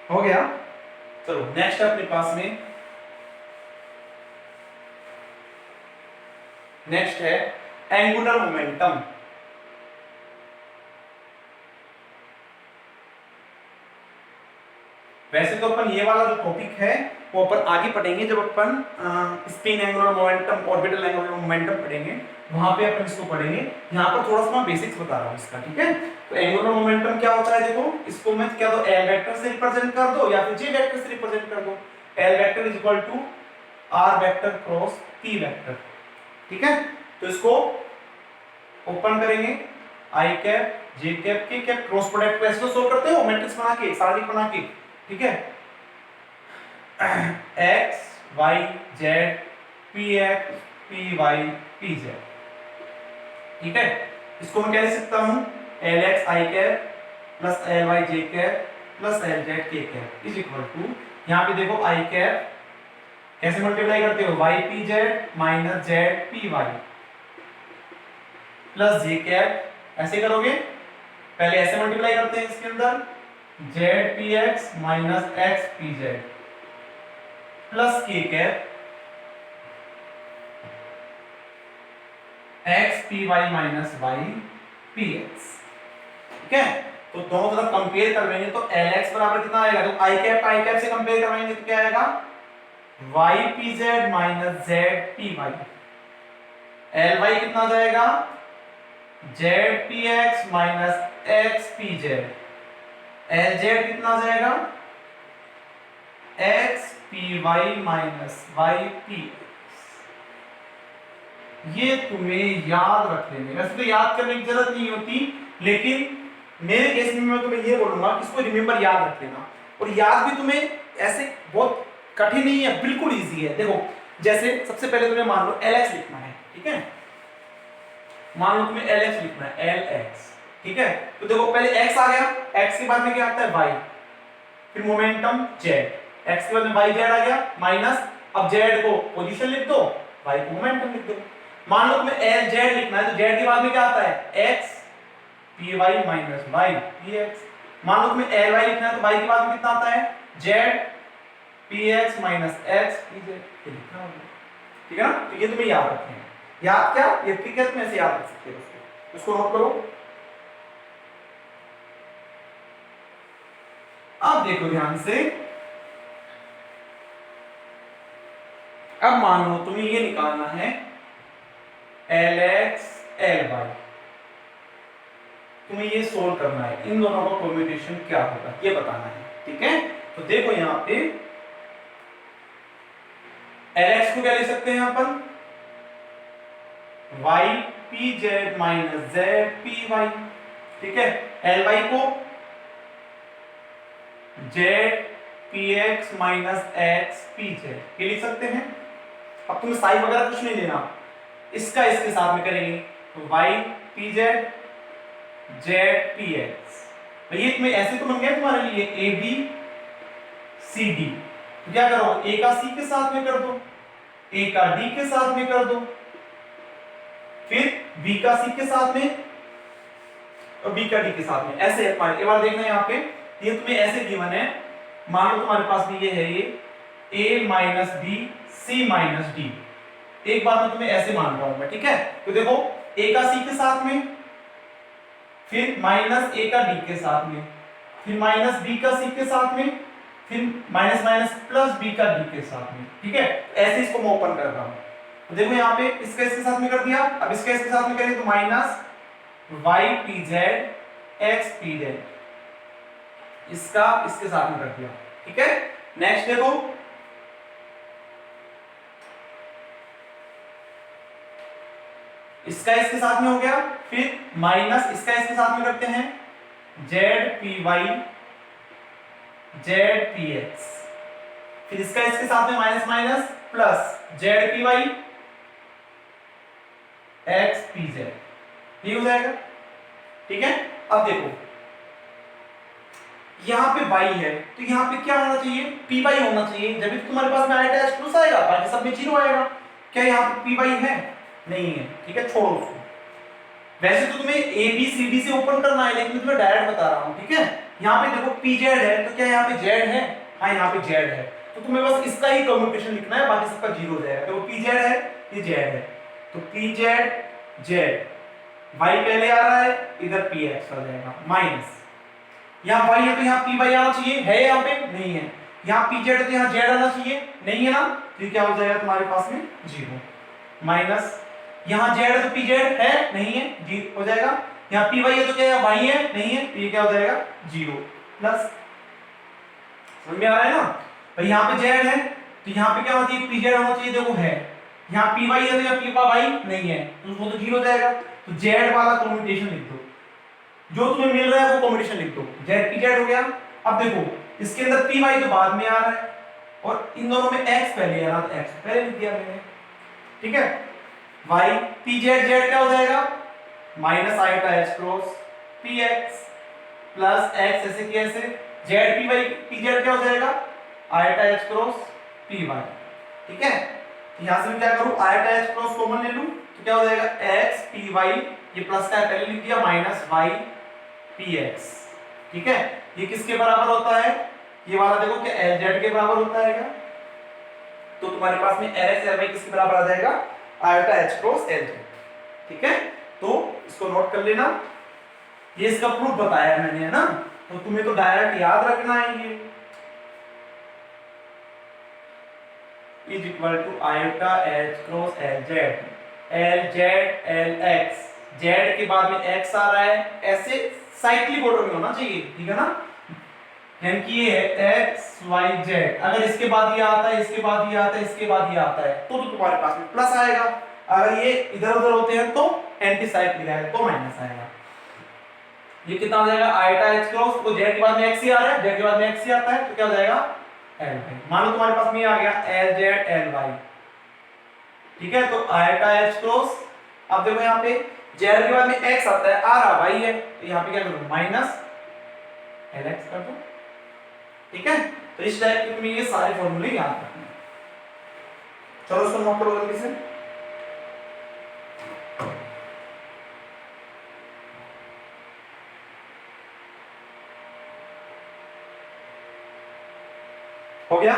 हो गया, चलो नेक्स्ट अपने पास में नेक्स्ट है एंगुलर मोमेंटम। वैसे तो अपन ये वाला जो टॉपिक है वो अपन आगे पढ़ेंगे जब अपन spin angular momentum, orbital angular momentum पढ़ेंगे, वहां पे अपन इसको पढ़ेंगे। यहाँ पर थोड़ा सा मैं बेसिक्स बता रहा हूँ इसका, ठीक है। तो एंगुलर मोमेंटम क्या होता है, देखो इसको मैं क्या दो एल वेक्टर से रिप्रेजेंट कर दो या फिर जे वेक्टर से रिप्रेजेंट कर दो। L vector is equal to r vector cross p vector, ठीक है। तो इसको ओपन करेंगे, i cap j cap k cap cross product को ऐसे सोल्व करते हो मैट्रिक्स बना के, सारणी बना के, ठीक है। x y z p x p y p z, ठीक है। इसको मैं क्या लिख सकता हूं L X I cap plus L Y J cap plus L Z K cap is equal to, यहाँ पे देखो आई कैप कैसे मल्टीप्लाई करते हो Y P Z minus Z P Y plus J cap, ऐसे करोगे, पहले ऐसे मल्टीप्लाई करते हैं इसके अंदर Z P x minus x P Z plus K cap X P Y minus Y P x, ठीक है। तो दोनों तरफ कंपेयर करवाएंगे तो एल एक्स बराबर कितना आएगा, तो आई कैप से कंपेयर करवाएंगे तो क्या आएगा y P Z minus Z P y, l y कितना जाएगा z P x minus x P z, l z कितना जाएगा x P Y minus Y p, ये तुम्हें याद रख लेने। वैसे तो याद करने की जरूरत नहीं होती, लेकिन मेरे केस में मैं तुम्हें ये बोलूंगा कि इसको रिमेंबर याद रख लेना। और याद भी तुम्हें ऐसे बहुत कठिन नहीं है, बिल्कुल इजी है। देखो जैसे सबसे पहले तुम्हें मान लो LX लिखना है, ठीक है, मान लो तुम्हें LX लिखना है, LX, ठीक है। तो देखो पहले x आ गया, x के बाद में क्या आता है y, फिर मोमेंटम z, x के बाद में y z आ गया माइनस, अब z को पोजीशन लिख दो, y को मोमेंटम लिख दो। मान लो तुम्हें L Z लिखना है, तो z के बाद में क्या आता है x py minus y px। मान लो तुम्हें Ly लिखना है, तो y के बाद में कितना आता है z px minus x pz, ये लिखना होगा, ठीक है ना। तो ये तुम्हें याद रखना है। याद क्या, ये ट्रिक में ऐसे याद रख सकते हो, उसको नोट करो। अब देखो ध्यान से, अब मान लो तुम्हें ये निकालना है Lx Ly, तुम्हें ये सोल्व करना है, इन दोनों का कॉम्बिनेशन क्या होगा ये बताना है, ठीक है। तो देखो यहां पे Lx को क्या लिख सकते हैं अपन, y pz minus z py, ठीक है। Ly को z px minus x pz ये लिख सकते हैं। अब तुम्हें साइन वगैरह कुछ नहीं लेना, इसका इसके साथ में करेंगे, तो y pz z px, तो ये तुम्हें ऐसे तो बन गया तुम्हारे लिए a b c d। तो क्या करो, a का c के साथ में कर दो, a का d के साथ में कर दो, फिर b का c के साथ में और b का d के साथ में, ऐसे एक बार देखना यहाँ पे, ये तुम्हें ऐसे गिवन है। मान लो तुम्हारे पास में ये है, ये a minus b c minus d, एक बार मैं तुम्हें ऐसे मान रहा हूं मैं, ठीक है। तो देखो a का c के साथ में, फिर माइनस a का d के साथ में, फिर माइनस b का c के साथ में, फिर माइनस माइनस प्लस b का d के साथ में, ठीक है। ऐसे इसको मैं ओपन कर रहा हूं, तो देखो यहाँ पे इसका इसके साथ में कर दिया, अब इसका इसके साथ में करें तो minus y pz x pz, इसका इसके साथ में कर दिया, ठीक है। नेक्स्ट देखो, इसका इसके साथ में हो गया, फिर माइनस इसका इसके साथ में करते हैं z py z px, फिर इसका इसके साथ में minus minus plus z py x pz, ये हो जाएगा, ठीक है। अब देखो यहाँ पे y है, तो यहाँ पे क्या होना चाहिए, py होना चाहिए, जब भी तुम्हारे पास में i प्लस आएगा, बाकी सब में 0 आएगा। क्या यहाँ पे py है, नहीं है, ठीक है, छोड़ो उसको। वैसे तो तुम्हें a b c d से ओपन करना है, लेकिन मैं तुम्हें डायरेक्ट बता रहा हूँ, ठीक है। यहाँ पे देखो pz है, तो क्या यहाँ पे z है, हाँ यहाँ पे z है, तो तुम्हें बस इसका ही कम्युनिकेशन लिखना है, बाकी सबका 0 हो जाएगा। तो pz है, ये z है, तो pz z, y पहले आ रहा है, इधर px आ जाएगा माइनस, यहाँ y है तो यहाँ py आना चाहिए, है यहाँ पे नहीं है, यहाँ pz है तो यहाँ z आना चाहिए, नहीं है ना, तो ये क्या हो जाएगा तुम्हारे पास में 0 माइनस, यहाँ z है तो pz है नहीं है, जी हो जाएगा, यहाँ py है तो क्या y है नहीं है, तो ये क्या हो जाएगा 0 प्लस, समझ में आ रहा है ना भाई। यहाँ पे z है तो यहाँ पे क्या होना चाहिए, pz होना चाहिए, देखो है, यहाँ py है तो यहाँ py नहीं है, तो वो तो 0 हो जाएगा। तो z वाला कॉम्बिनेशन लिख दो, जो तुम्हें मिल रहा है वो कॉम्बिनेशन लिख दो, z pz हो गया। अब देखो इसके अंदर py तो बाद में आ रहा है, और इन दोनों में x पहले आ रहा है, x पहले लिख दिया मैंने, ठीक है। y pz z क्या हो जाएगा, minus iota h cross px plus x ऐसे की ऐसे, z py pz क्या हो जाएगा, आयोटा h क्रॉस py, ठीक है। यहां से मैं क्या करूं, आयोटा h क्रॉस कॉमन ले लूं, तो क्या हो जाएगा x py, ये प्लस का पहले लिख दिया, माइनस y px, ठीक है। ये किसके बराबर होता है, ये वाला देखो क्या lz के बराबर होता है क्या, तो तुम्हारे पास में lx ly किसके बराबर आ जाएगा, आयोटा h क्रॉस lz, ठीक है। तो इसको नोट कर लेना, ये इसका प्रूफ बताया मैंने, है ना, तो तुम्हें तो डायरेक्ट याद रखना है, ये is equal to iota h cross lz, lz lx, z के बाद में x आ रहा है, ऐसे साइक्लिक ऑर्डर में होना चाहिए, ठीक है ना। यानी कि ये है एक्स वाई जेड, अगर इसके बाद ये आता है, इसके बाद ये आता है, इसके बाद ये आता है, तो तुम्हारे पास में प्लस आएगा। अगर ये इधर उधर होते हैं तो एंटी साइड मिला है तो माइनस आएगा। ये कितना हो जाएगा आयटा एच क्रॉस, तो जेड के बाद में एक्स ही आ रहा है, जेड के बाद में एक्स ही आता है, तो क्या हो जाएगा एल वाई। मान लो तुम्हारे पास में ये आ गया एल जेड एल वाई, ठीक है, तो आयटा एच क्रॉस। अब देखो यहाँ पे जेड के बाद में एक्स आता है, आ रहा वाई है, तो यहाँ पे क्या करूं माइनस एल एक्स कर दो, ठीक है। तो इस टाइप के तुम्हें ये सारे फॉर्मूले याद रखने हैं। चलो इसको नोट करो जल्दी से। हो गया।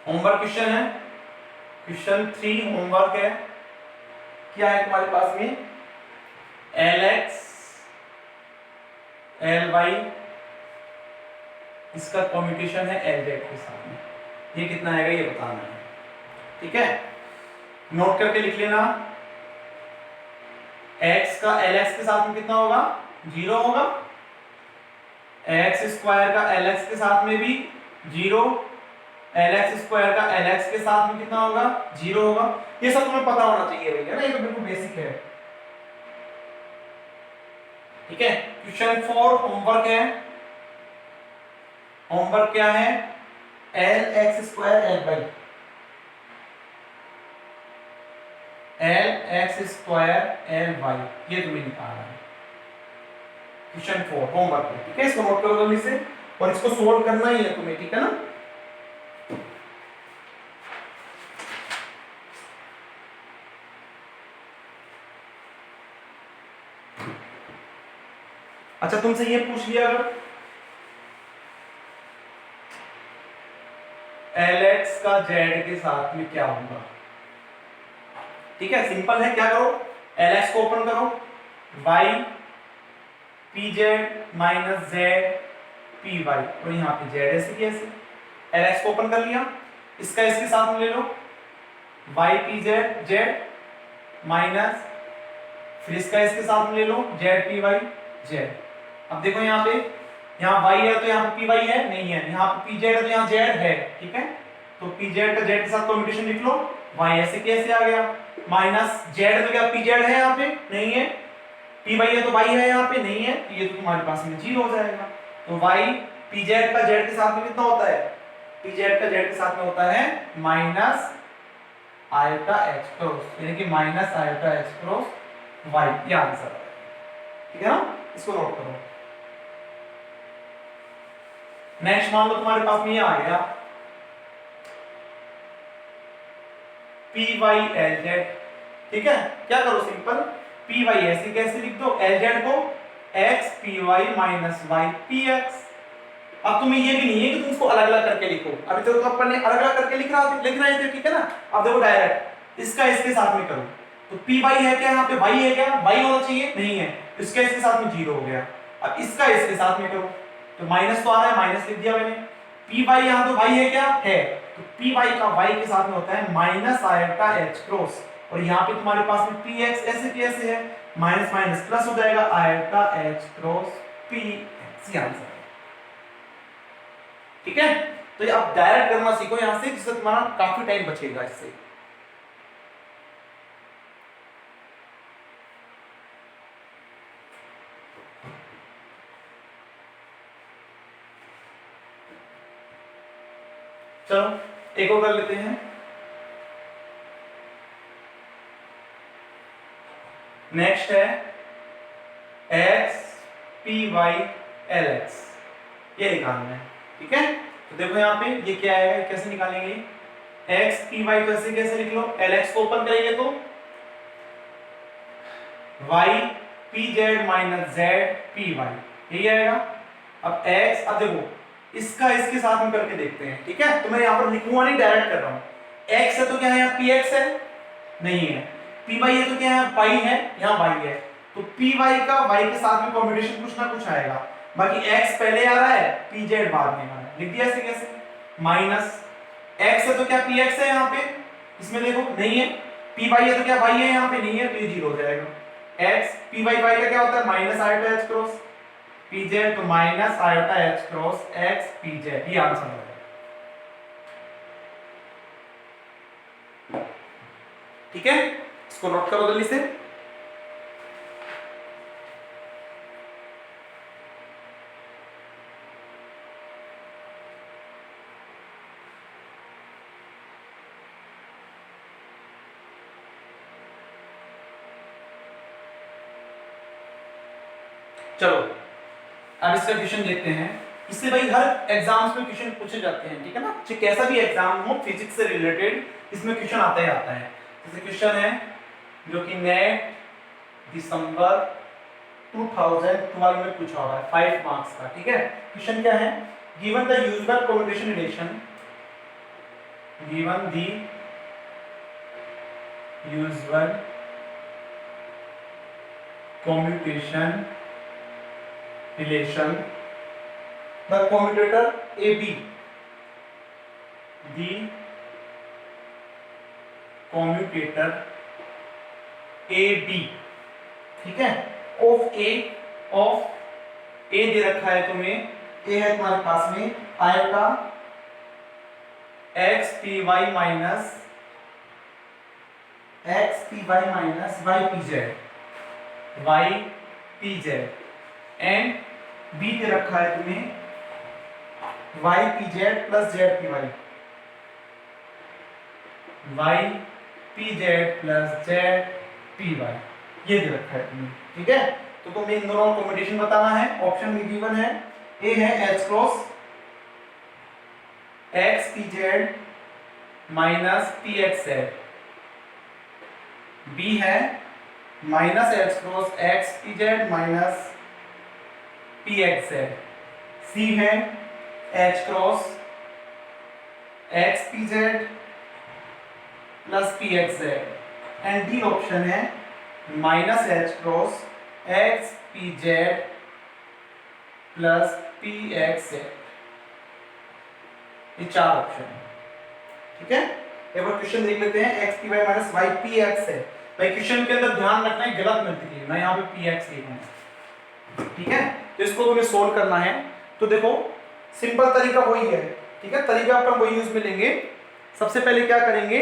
होमवर्क क्वेश्चन है, क्वेश्चन 3 होमवर्क है। क्या है तुम्हारे पास में एल एक्स एल वाई, इसका कॉम्यूटेशन है एल जेड के साथ में, ये कितना आएगा ये बताना है, ठीक है। नोट करके लिख लेना, x का lx के साथ में कितना होगा 0 होगा, x स्क्वायर का lx के साथ में भी 0, lx स्क्वायर का lx के साथ में कितना होगा 0 होगा। ये सब तुम्हें पता होना चाहिए भैया ना, ये तो बिल्कुल बेसिक है, ठीक है। क्वेश्चन 4 होमवर्क है। होमवर्क क्या है l x square l y, l x square l y, ये तुम्हें निकालना है क्वेश्चन 4 होमवर्क है, ठीक है। इसको नोट करो जल्दी से और इसको सोल्व करना ही है तुम्हें, ठीक है ना। अच्छा तुमसे ये पूछ लिया अगर Lx का z के साथ में क्या होगा, ठीक है, सिंपल है। क्या करो Lx को ओपन करो, y pz minus z py, और यहाँ पे z ऐसे की ऐसे, Lx को ओपन कर लिया, इसका इसके साथ में ले लो y pz z माइनस, फिर इसका इसके साथ में ले लो z py z। अब देखो यहाँ पे, यहाँ y है तो यहाँ पे py है नहीं है, यहाँ पे pz है तो यहाँ z है, ठीक है। तो pz का z के साथ कॉम्बिनेशन लिख लो, y ऐसे कैसे आ गया, माइनस z है तो क्या pz है यहाँ पे नहीं है, py है तो y है यहाँ पे नहीं है, तो ये तो तुम्हारे पास में 0 हो जाएगा। तो y pz का z के साथ में कितना होता है, pz का z के साथ में होता है माइनस आयटा h क्रॉस, यानी कि minus iota h cross y, ये आंसर है, ठीक है ना। इसको नोट करो। नेक्स्ट मान लो तुम्हारे पास में ये आ गया पी वाई एल जेड, ठीक है। क्या करो सिंपल, पी वाई ऐसे कैसे लिख दो, एल जेड को x P Y minus Y P x. अब तुम्हें ये भी नहीं है कि तुम इसको अलग अलग करके लिखो, अभी तो अपन ने अलग अलग करके लिख रहे थे, ठीक है ना। अब देखो डायरेक्ट इसका इसके साथ में करो, तो पी वाई है क्या, यहाँ पे वाई है क्या, वाई होना चाहिए नहीं है, इसका इसके साथ में 0 हो गया। अब इसका इसके साथ में करो, तो माइनस तो आ रहा है, माइनस लिख दिया मैंने, पी वाई यहाँ तो वाई है क्या है, तो पी वाई का वाई के साथ में होता है माइनस आयटा एच क्रॉस, और यहाँ पे तुम्हारे पास में पी एक्स ऐसे कैसे है, माइनस माइनस प्लस हो जाएगा eta H cross P X, ये आंसर है, ठीक है। तो ये आप डायरेक्ट करना सीखो यहाँ से, जिससे तुम्हारा काफी टाइम बचेगा इससे। चलो एक और कर लेते हैं। नेक्स्ट है x P y l x, ये निकालना है, ठीक है। तो देखो यहाँ पे ये क्या आएगा, कैसे निकालेंगे, एक्स पी वाई को ऐसे कैसे लिख लो, एल एक्स को ओपन करेंगे तो y P Z minus Z P y, यही आएगा। अब एक्स, अब देखो इसका इसके साथ में करके देखते हैं, ठीक है। तो मैं यहाँ पर लिखूंगा नहीं, डायरेक्ट कर रहा हूँ। x है तो क्या है यहाँ px है नहीं है, py है तो क्या है पाई है, यहाँ y है, तो py का y के साथ में कॉम्बिनेशन कुछ ना कुछ आएगा। बाकी x पहले आ रहा है, pz बाद में आ रहा है, लिख दिया ऐसे कैसे, माइनस x है तो क्या px है यहाँ पे, इसमें देखो नहीं है, py है तो क्या y है यहाँ पे नहीं है, तो ये 0 हो जाएगा। x py y का क्या होता है minus iota h cross, P Z तो minus iota H cross X P Z, ये आंसर है। ठीक है, इसको नोट करो जल्दी से। चलो अब इसका क्वेश्चन देखते हैं। इससे भाई हर एग्जाम्स में क्वेश्चन पूछे जाते हैं, ठीक है ना, चाहे कैसा भी एग्जाम हो फिजिक्स से रिलेटेड इसमें क्वेश्चन आता ही आता है। जैसे क्वेश्चन है जो कि नेट दिसंबर 2012 में पूछा हुआ है 5 मार्क्स का, ठीक है। क्वेश्चन क्या है, given the usual commutation relation, given the usual commutation relation, the commutator AB, the commutator AB, ठीक है, of A दे रखा है तुम्हें, A है तुम्हारे पास में iota x py minus y pz and B दे रखा है तुम्हें ypz plus zpy, ypz plus zpy, ये दे रखा है तुम्हें, ठीक है। तो तुम्हें इन दोनों का कॉम्बिनेशन बताना है। ऑप्शन में गिवन है, ए है h cross xpz minus pxz, B है minus h cross xpz minus pxz, C है h cross xpz plus pxz and D option है minus h cross xpz plus pxz। ये चार ऑप्शन है, ठीक है। एक बार क्वेश्चन देख लेते हैं, xpy माइनस ypx है। भाई क्वेश्चन के अंदर ध्यान रखना है गलत मल्टीप्लाई है, मैं यहाँ पे px लिखूंगा, ठीक है। तो इसको तुम्हें सोल्व करना है। तो देखो सिंपल तरीका वही है, ठीक है, तरीका अपन वही यूज में लेंगे। सबसे पहले क्या करेंगे,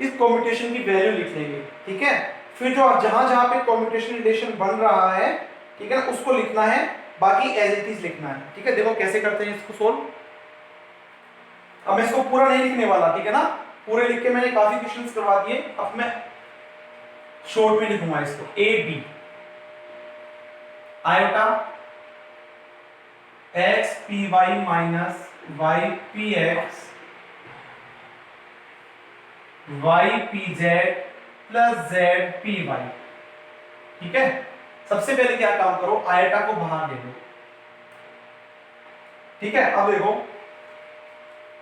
इस कॉम्यूटेशन की वैल्यू लिख लेंगे, ठीक है। फिर जो जहां जहां पे कॉम्यूटेशन रिलेशन बन रहा है, ठीक है ना, उसको लिखना है, बाकी एज इट इज लिखना है, ठीक है। देखो कैसे करते हैं इसको सोल्व। अब मैं इसको पूरा नहीं लिखने वाला, ठीक है ना, पूरे लिख के मैंने काफी क्वेश्चंस करवा दिए, अब मैं शॉर्ट में लिखूंगा इसको। A b iota x P Y minus Y P x y P Z plus Z P Y, ठीक है। सबसे पहले क्या काम करो, आयोटा को बाहर ले लो, ठीक है। अब देखो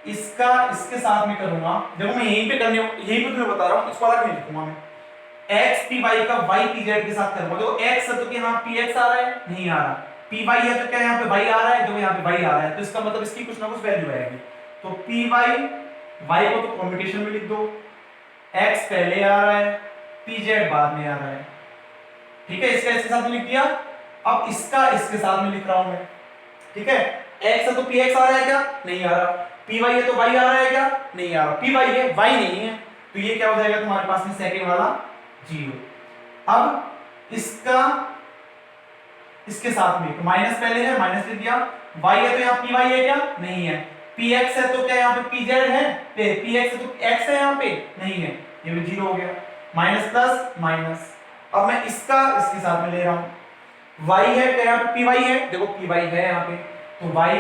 इसका इसके साथ में करूंगा, देखो मैं यहीं पे तुम्हें बता रहा हूं, इसको अलग नहीं लिखूंगा मैं। एक्स पी वाई का वाई पी जेड के साथ करूंगा। देखो एक्स है तो क्या यहाँ पी एक्स आ रहा है, नहीं आ रहा। पी वाई है तो क्या यहाँ पे वाई आ रहा है, देखो यहाँ पे वाई आ रहा है, तो इसका मतलब इसकी कुछ ना कुछ वैल्यू आएगी। तो पी वाई, वाई को तो कॉम्बिनेशन में लिख दो, एक्स पहले आ रहा है, पी जेड बाद में आ रहा है, ठीक है। इसका इसके साथ में लिख दिया। अब इसका इसके साथ में लिख रहा हूं मैं, ठीक है। एक्स है तो पी एक्स आ रहा है क्या, नहीं आ रहा। पी वाई है तो वाई आ रहा है क्या, नहीं आ रहा। पी वाई है, वाई नहीं है, तो ये क्या हो जाएगा तुम्हारे पास में सेकंड वाला 0। अब इसका इसके साथ में तो माइनस पहले है, माइनस लिख दिया। y है तो यहाँ पी वाई है क्या, नहीं है। पी एक्स है तो क्या यहाँ पे पी जेड है, पी एक्स है तो x है यहाँ पे, नहीं है, ये भी 0 हो गया। माइनस प्लस माइनस, अब मैं इसका इसके साथ में ले रहा हूं। y है क्या यहाँ पे पी वाई है, देखो पी वाई है यहाँ पे, तो y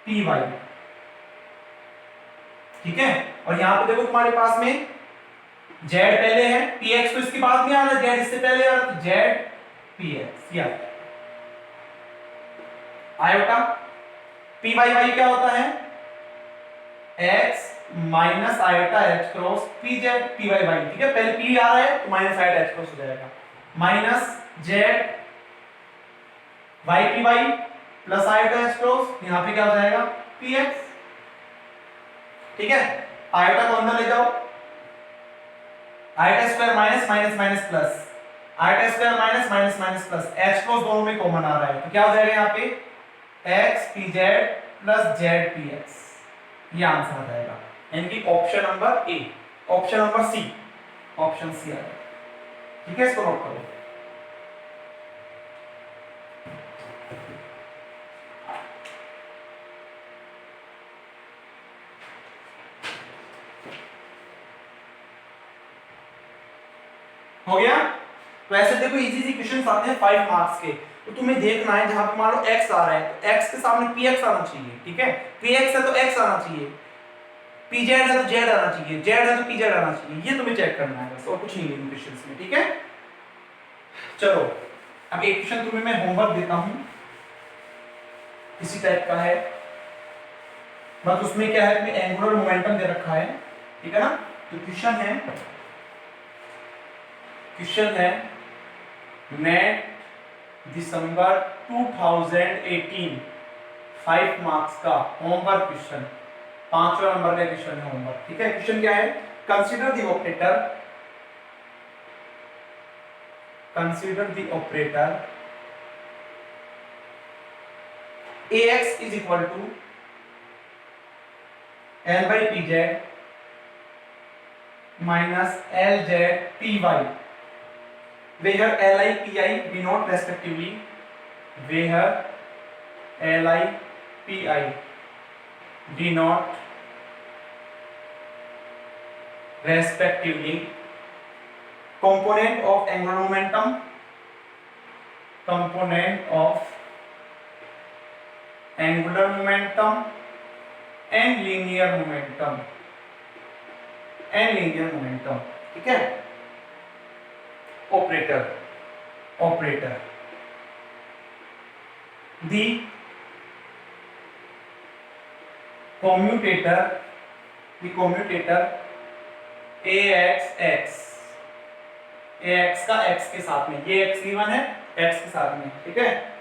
पी वाई, ठीक है। और यहाँ पे देखो तुम्हारे पास में z पहले है, px तो इसके बाद में आ रहा है, z इससे पहले आ रहा है, z px या आयोटा पी वाई वाई क्या होता है, x minus iota h cross P z P y y, ठीक है। पहले p आ रहा है तो माइनस आयोटा h क्रॉस हो जाएगा, minus z y p Y plus iota h cross, यहाँ पे क्या हो जाएगा px, ठीक है। आयोटा को अंदर ले जाओ, iota square minus minus minus plus, iota square minus minus minus plus, H cross दोनों में कॉमन आ रहा है, तो क्या हो जाएगा यहाँ पे X P Z plus Z P X, ये आंसर आ जाएगा, यानी कि option number A, option number C, option C आ जाएगा। ठीक है, इसको नोट करो। हो गया। तो ऐसे देखो इजी इजी क्वेश्चंस आते हैं 5 मार्क्स के, तो तुम्हें देखना है जहां पे मान लो x आ रहा है तो x के सामने px आना चाहिए, ठीक है, px है तो x आना चाहिए, pz है तो z आना चाहिए, z है तो pz आना चाहिए, ये तुम्हें चेक करना है बस, और कुछ नहीं है इन क्वेश्चंस में। ठीक है, चलो अब एक क्वेश्चन तुम्हें मैं होमवर्क देता हूं, इसी टाइप का है, बस उसमें क्या है, तुम्हें एंगुलर मोमेंटम दे रखा है, ठीक है ना। तो क्वेश्चन है नेट दिसंबर 2018 5 मार्क्स का होमवर्क क्वेश्चन, 5वां नंबर का क्वेश्चन है होमवर्क। ठीक है, क्वेश्चन क्या है, consider the operator ax is equal to l by pz minus lz py, where li pi denote respectively, where li pi denote respectively component of angular momentum, and linear momentum, ठीक है। Operator the commutator ax का x के साथ में, ये x given है x के साथ में, ठीक है,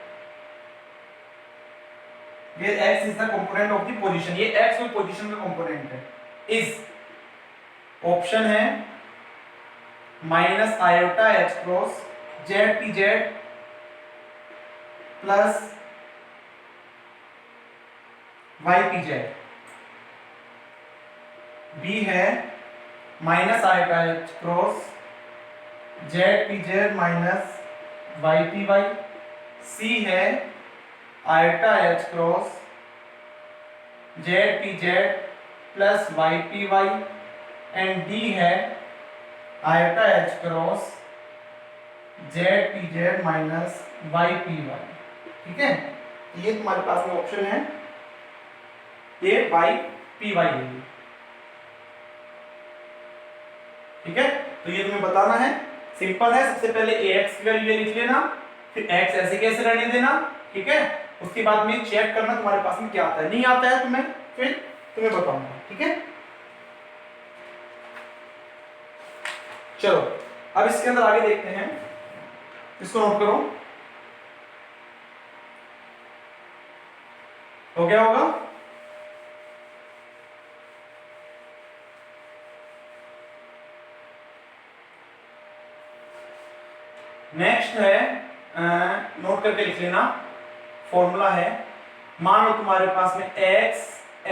ये x is the component of the position, ये x कोई पोजीशन का कंपोनेंट है, इज ऑप्शन है minus iota h cross Z P Z plus Y P Z, B है minus iota h cross Z P Z minus Y P Y, C है iota h cross Z P Z plus Y P Y, and D है iota h cross Z P Z minus Y P Y. ठीक है, ये तुम्हारे पास में option है, ये वाई पी वाई है, ठीक है। तो ये तुम्हें बताना है, सिंपल है, सबसे पहले ax की वैल्यू लिख लेना, फिर x ऐसे कैसे रहने देना, ठीक है, उसके बाद में चेक करना तुम्हारे पास में क्या आता है, नहीं आता है तुम्हें फिर तुम्हें बताऊंगा, ठीक है। चलो अब इसके अंदर आगे देखते हैं, इसको नोट करो, हो गया होगा। नेक्स्ट है, नोट करके लिख लेना, फॉर्मूला है, मान लो तुम्हारे पास में x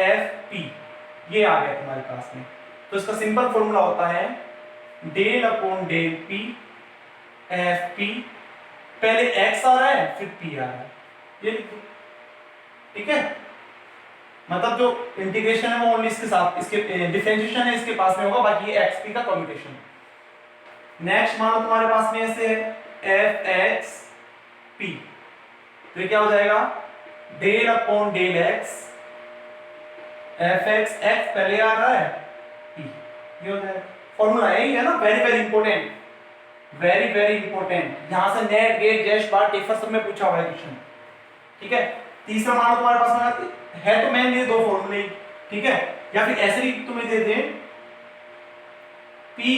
f p ये आ गया तुम्हारे पास में, तो इसका सिंपल फॉर्मूला होता है del upon del p f p, पहले x आ रहा है फिर p आ रहा है, ये लिखो, ठीक है, मतलब जो इंटीग्रेशन है वो ओनली इसके साथ, इसके डिफरेंशिएशन है इसके पास में होगा, बाकी ये एक्स पी का कम्युटेशन। नेक्स्ट मान लो तुम्हारे पास में ऐसे एफ एक्स पी, तो ये क्या हो जाएगा del upon del x f x, x पहले आ रहा है पी, ये हो जाएगा, फॉर्मूला यही है ना, very very important, very very important, यहां से नेट गेट जैश बार टेफर सब में पूछा हुआ है क्वेश्चन, ठीक है। तीसरा मान लो तुम्हारे पास में है तो मैं ये दो फॉर्मूले, ठीक है, या फिर ऐसे भी तुम्हें दे दे पी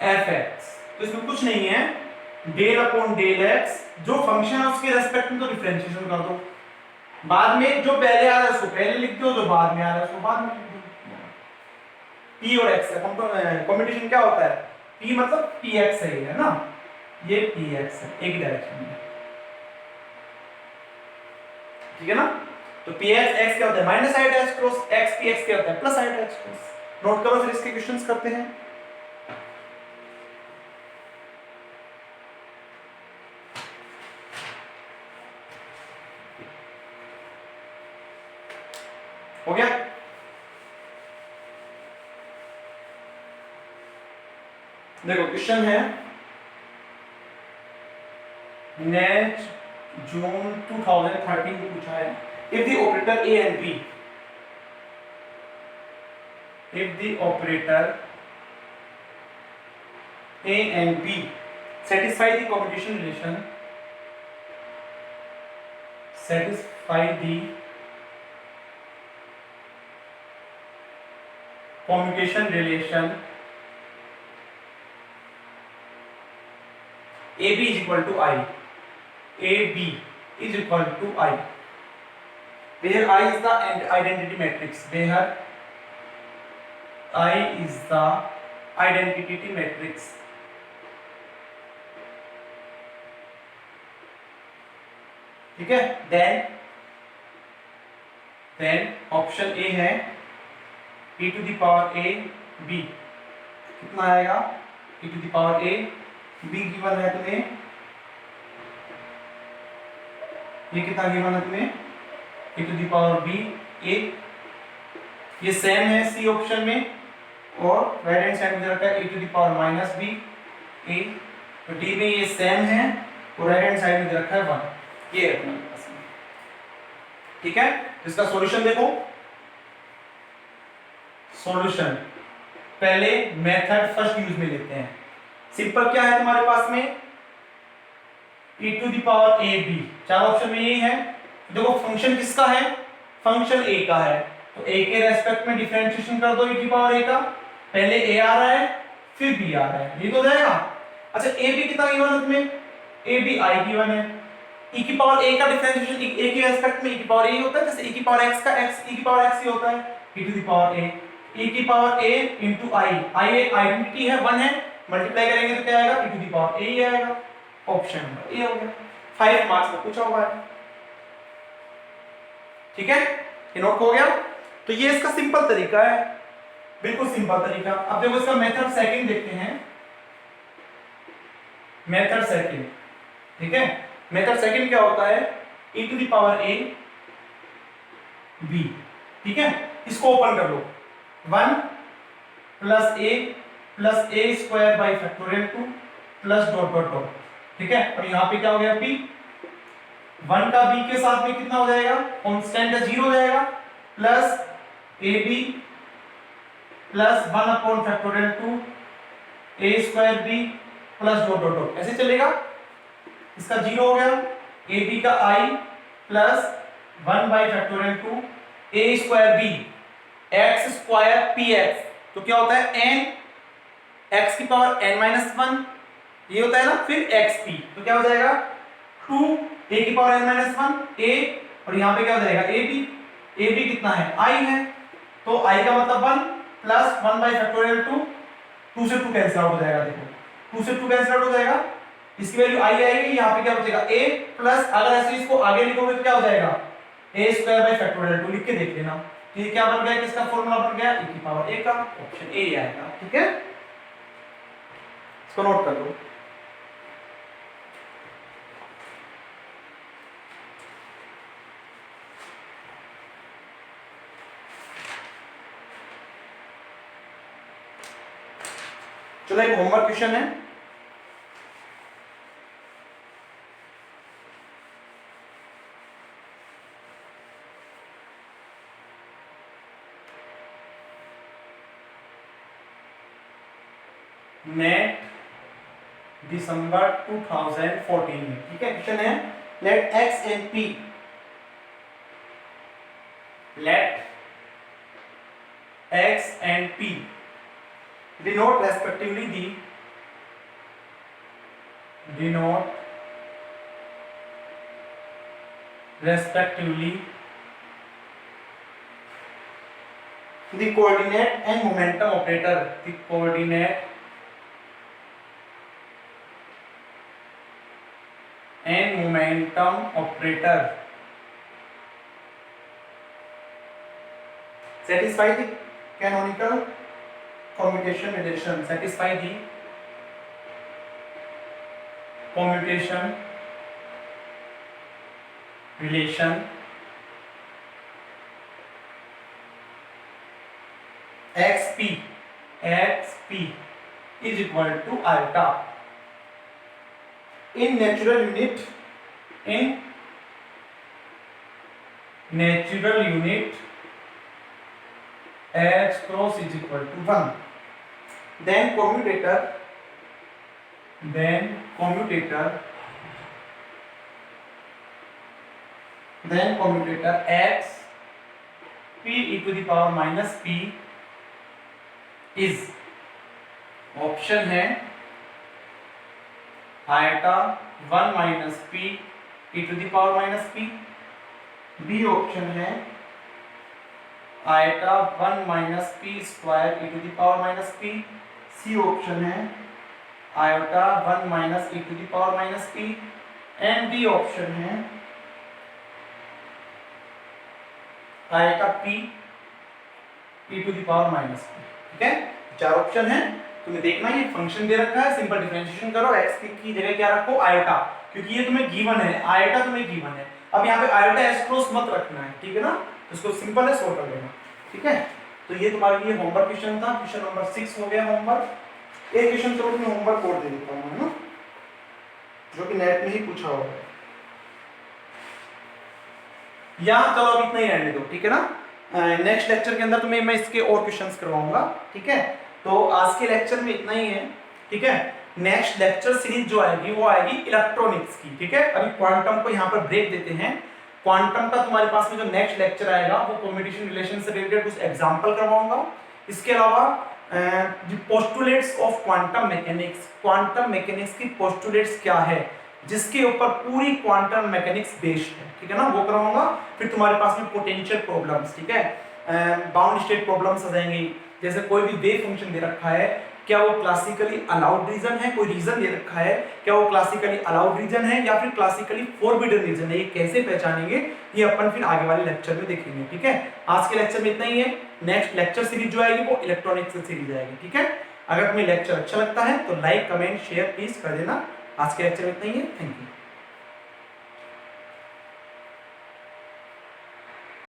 एफ एक्स, तो इसमें कुछ नहीं है, डेल अपॉन डेल एक्स, जो फंक्शन है उसके रेस्पेक्ट में तो डिफरेंशिएशन कर दो, बाद में जो पहले आ रहा है उसको पहले लिख दो, जो बाद में आ रहा है उसको बाद में लिख दो। पी और एक्स का कॉम्बिनेशन क्या होता है, p मतलब px है ये, है ना, ये px है एक डायरेक्शन में, ठीक है ना। तो px x क्या होता है minus i dash cross x, px क्या होता है plus i dash cross. Note करो, फिर इसके क्वेश्चंस करते हैं। हो गया। देखो क्वेश्चन है नेट जून 2013 में पूछा है, if the operator a and b, if the operator A and B satisfy the commutative relation, satisfy the commutation relation AB is equal to I, AB is equal to I, where I is the identity matrix, where I is the identity matrix, ठीक है। Then option a है e to the power a b, कितना आएगा e to the power a b given है तुम्हें, ये कितना given है तुम्हें e to the power b a, ये सेम है सी ऑप्शन में, और राइट हैंड साइड में रखा है e to the power minus b a, तो डी में ये सेम है और राइट हैंड साइड में रखा है 1, ये है अपने पास में, ठीक है। इसका सॉल्यूशन देखो, सॉल्यूशन पहले मेथड फर्स्ट यूज में लेते हैं। सिंपल क्या है तुम्हारे पास में e to the power a b, चार ऑप्शन में यही है। देखो फंक्शन किसका है, फंक्शन a का है, तो a के रेस्पेक्ट में डिफरेंशिएशन कर दो e to the power a का, पहले a आ रहा है फिर b आ रहा है, ये तो हो जाएगा। अच्छा a b कितना गिवन है तुम्हें, a b i गिवन है, e की पावर a का डिफरेंशिएशन a के रेस्पेक्ट में e की पावर a होता है, जैसे e की पावर x का x e की पावर x ही होता है, e to the power a, e की power a into i, i एक आइडेंटिटी है 1 है, मल्टीप्लाई करेंगे तो क्या आएगा e to the power a ही आएगा, ऑप्शन नंबर ए हो गया। 5 मार्क्स में पूछा हुआ है, ठीक है, ये नोट हो गया। तो ये इसका सिंपल तरीका है, बिल्कुल सिंपल तरीका। अब देखो इसका मेथड सेकंड देखते हैं, मेथड सेकंड, ठीक है। मेथड सेकंड क्या होता है e to the power a b, ठीक है, इसको ओपन कर लो, 1 plus a plus a square by factorial 2 plus dot dot dot, ठीक है। और यहाँ पे क्या हो गया b, 1 का b के साथ में कितना हो जाएगा, कांस्टेंट है 0 हो जाएगा, plus ab plus 1 upon factorial 2 a square b plus dot dot dot, ऐसे चलेगा। इसका 0 हो गया, ab का i plus 1 by factorial 2 a square b x square px, तो क्या होता है n x की पावर n माइनस 1, ये होता है ना, फिर xp, तो क्या हो जाएगा 2 a की पावर n माइनस 1 a, और यहाँ पे क्या हो जाएगा ab कितना है i है, तो i का मतलब 1 प्लस 1 बाई फैक्टोरियल 2 से 2 कैंसिल आउट हो जाएगा, देखो 2 से 2 कैंसिल आउट हो जाएगा, इसकी वैल्यू i आएगी, यहाँ पे क्या बचेगा a प्लस, अगर ऐसे इसको आगे लिखोगे तो क्या हो जाएगा a स्क्वायर बाई फैक्टोरियल 2, लिख के देख लेना, ये क्या बन गया, किसका फॉर्मूला बन गया e की पावर a का, ऑप्शन ए आएगा, ठीक है, इसको नोट कर लो। चलो एक होमवर्क क्वेश्चन है, नेट दिसंबर 2014 में, ठीक है। क्वेश्चन है let x and p, let x and p denote respectively the coordinate and momentum operator, the coordinate and momentum operator satisfy the canonical commutation relation, satisfy the commutation relation xp is equal to iota in natural unit h cross is equal to 1. Then commutator x p e to the power minus p is option है iota 1 minus p e to the power minus p. B option है iota 1 minus p square e to the power minus p. C option है iota 1 minus e to the power minus p. And D option है iota p e to the power minus p. ठीक है, चार option है, तुम्हें देखना ये function दे रखा है, सिंपल डिफरेंशिएशन करो, x की जगह क्या रखो आयटा, क्योंकि ये तुम्हें गिवन है, आयटा तुम्हें गिवन है. अब यहाँ पे आयटा एस क्रॉस मत रखना है, ठीक है ना, तो इसको सिंपल है सॉल्व कर लेना. ठीक है, तो ये तुम्हारे लिए होमवर्क क्वेश्चन था, क्वेश्चन नंबर 6 हो गया होमवर्क. एक क्वेश्चन तो मैं होमवर्क कोड दे देता हूँ, है ना, जो कि नेट में ही पूछा होगा. यहाँ चलो अब इतना ही रहने दो, ठीक है ना. नेक्स्ट लेक्चर के अंदर तुम्हें मैं इसके और क्वेश्चंस करवाऊंगा. ठीक है, तो आज के लेक्चर में इतना ही है. ठीक है, नेक्स्ट लेक्चर सीरीज जो आएगी वो आएगी इलेक्ट्रॉनिक्स की. ठीक है, अभी क्वांटम को यहाँ पर ब्रेक देते हैं. क्वांटम का तुम्हारे पास में जो नेक्स्ट लेक्चर आएगा वो कम्युनिकेशन रिलेशन से रिलेटेड कुछ एग्जांपल करवाऊंगा. इसके अलावा पोस्टुलेट्स ऑफ क्वांटम मैकेनिक्स की पोस्टुलेट्स क्या है जिसके ऊपर पूरी क्वांटम मैकेनिक्स बेस्ड है. ठीक है ना, वो करवाऊंगा. फिर तुम्हारे पास में पोटेंशियल प्रॉब्लम्स, ठीक है, बाउंड स्टेट प्रॉब्लम्स आ जाएंगी. जैसे कोई भी वेव फंक्शन दे रखा है, क्या वो क्लासिकली अलाउड रीजन है, कोई रीजन दे रखा है, क्या वो क्लासिकली अलाउड रीजन है या फिर क्लासिकली फॉरबिडन रीजन है, ये कैसे पहचानेंगे, ये अपन फिर आगे वाले लेक्चर में देखेंगे. ठीक है, आज के लेक्चर में इतना ही है. नेक्स्ट लेक्चर सीरीज जो आएगी वो इलेक्ट्रॉनिक्स सीरीज आएगी. ठीक है, अगर तुम्हें लेक्चर अच्छा लगता है तो लाइक कमेंट शेयर प्लीज कर देना. आज के लेक्चर में इतना ही है. Thank you.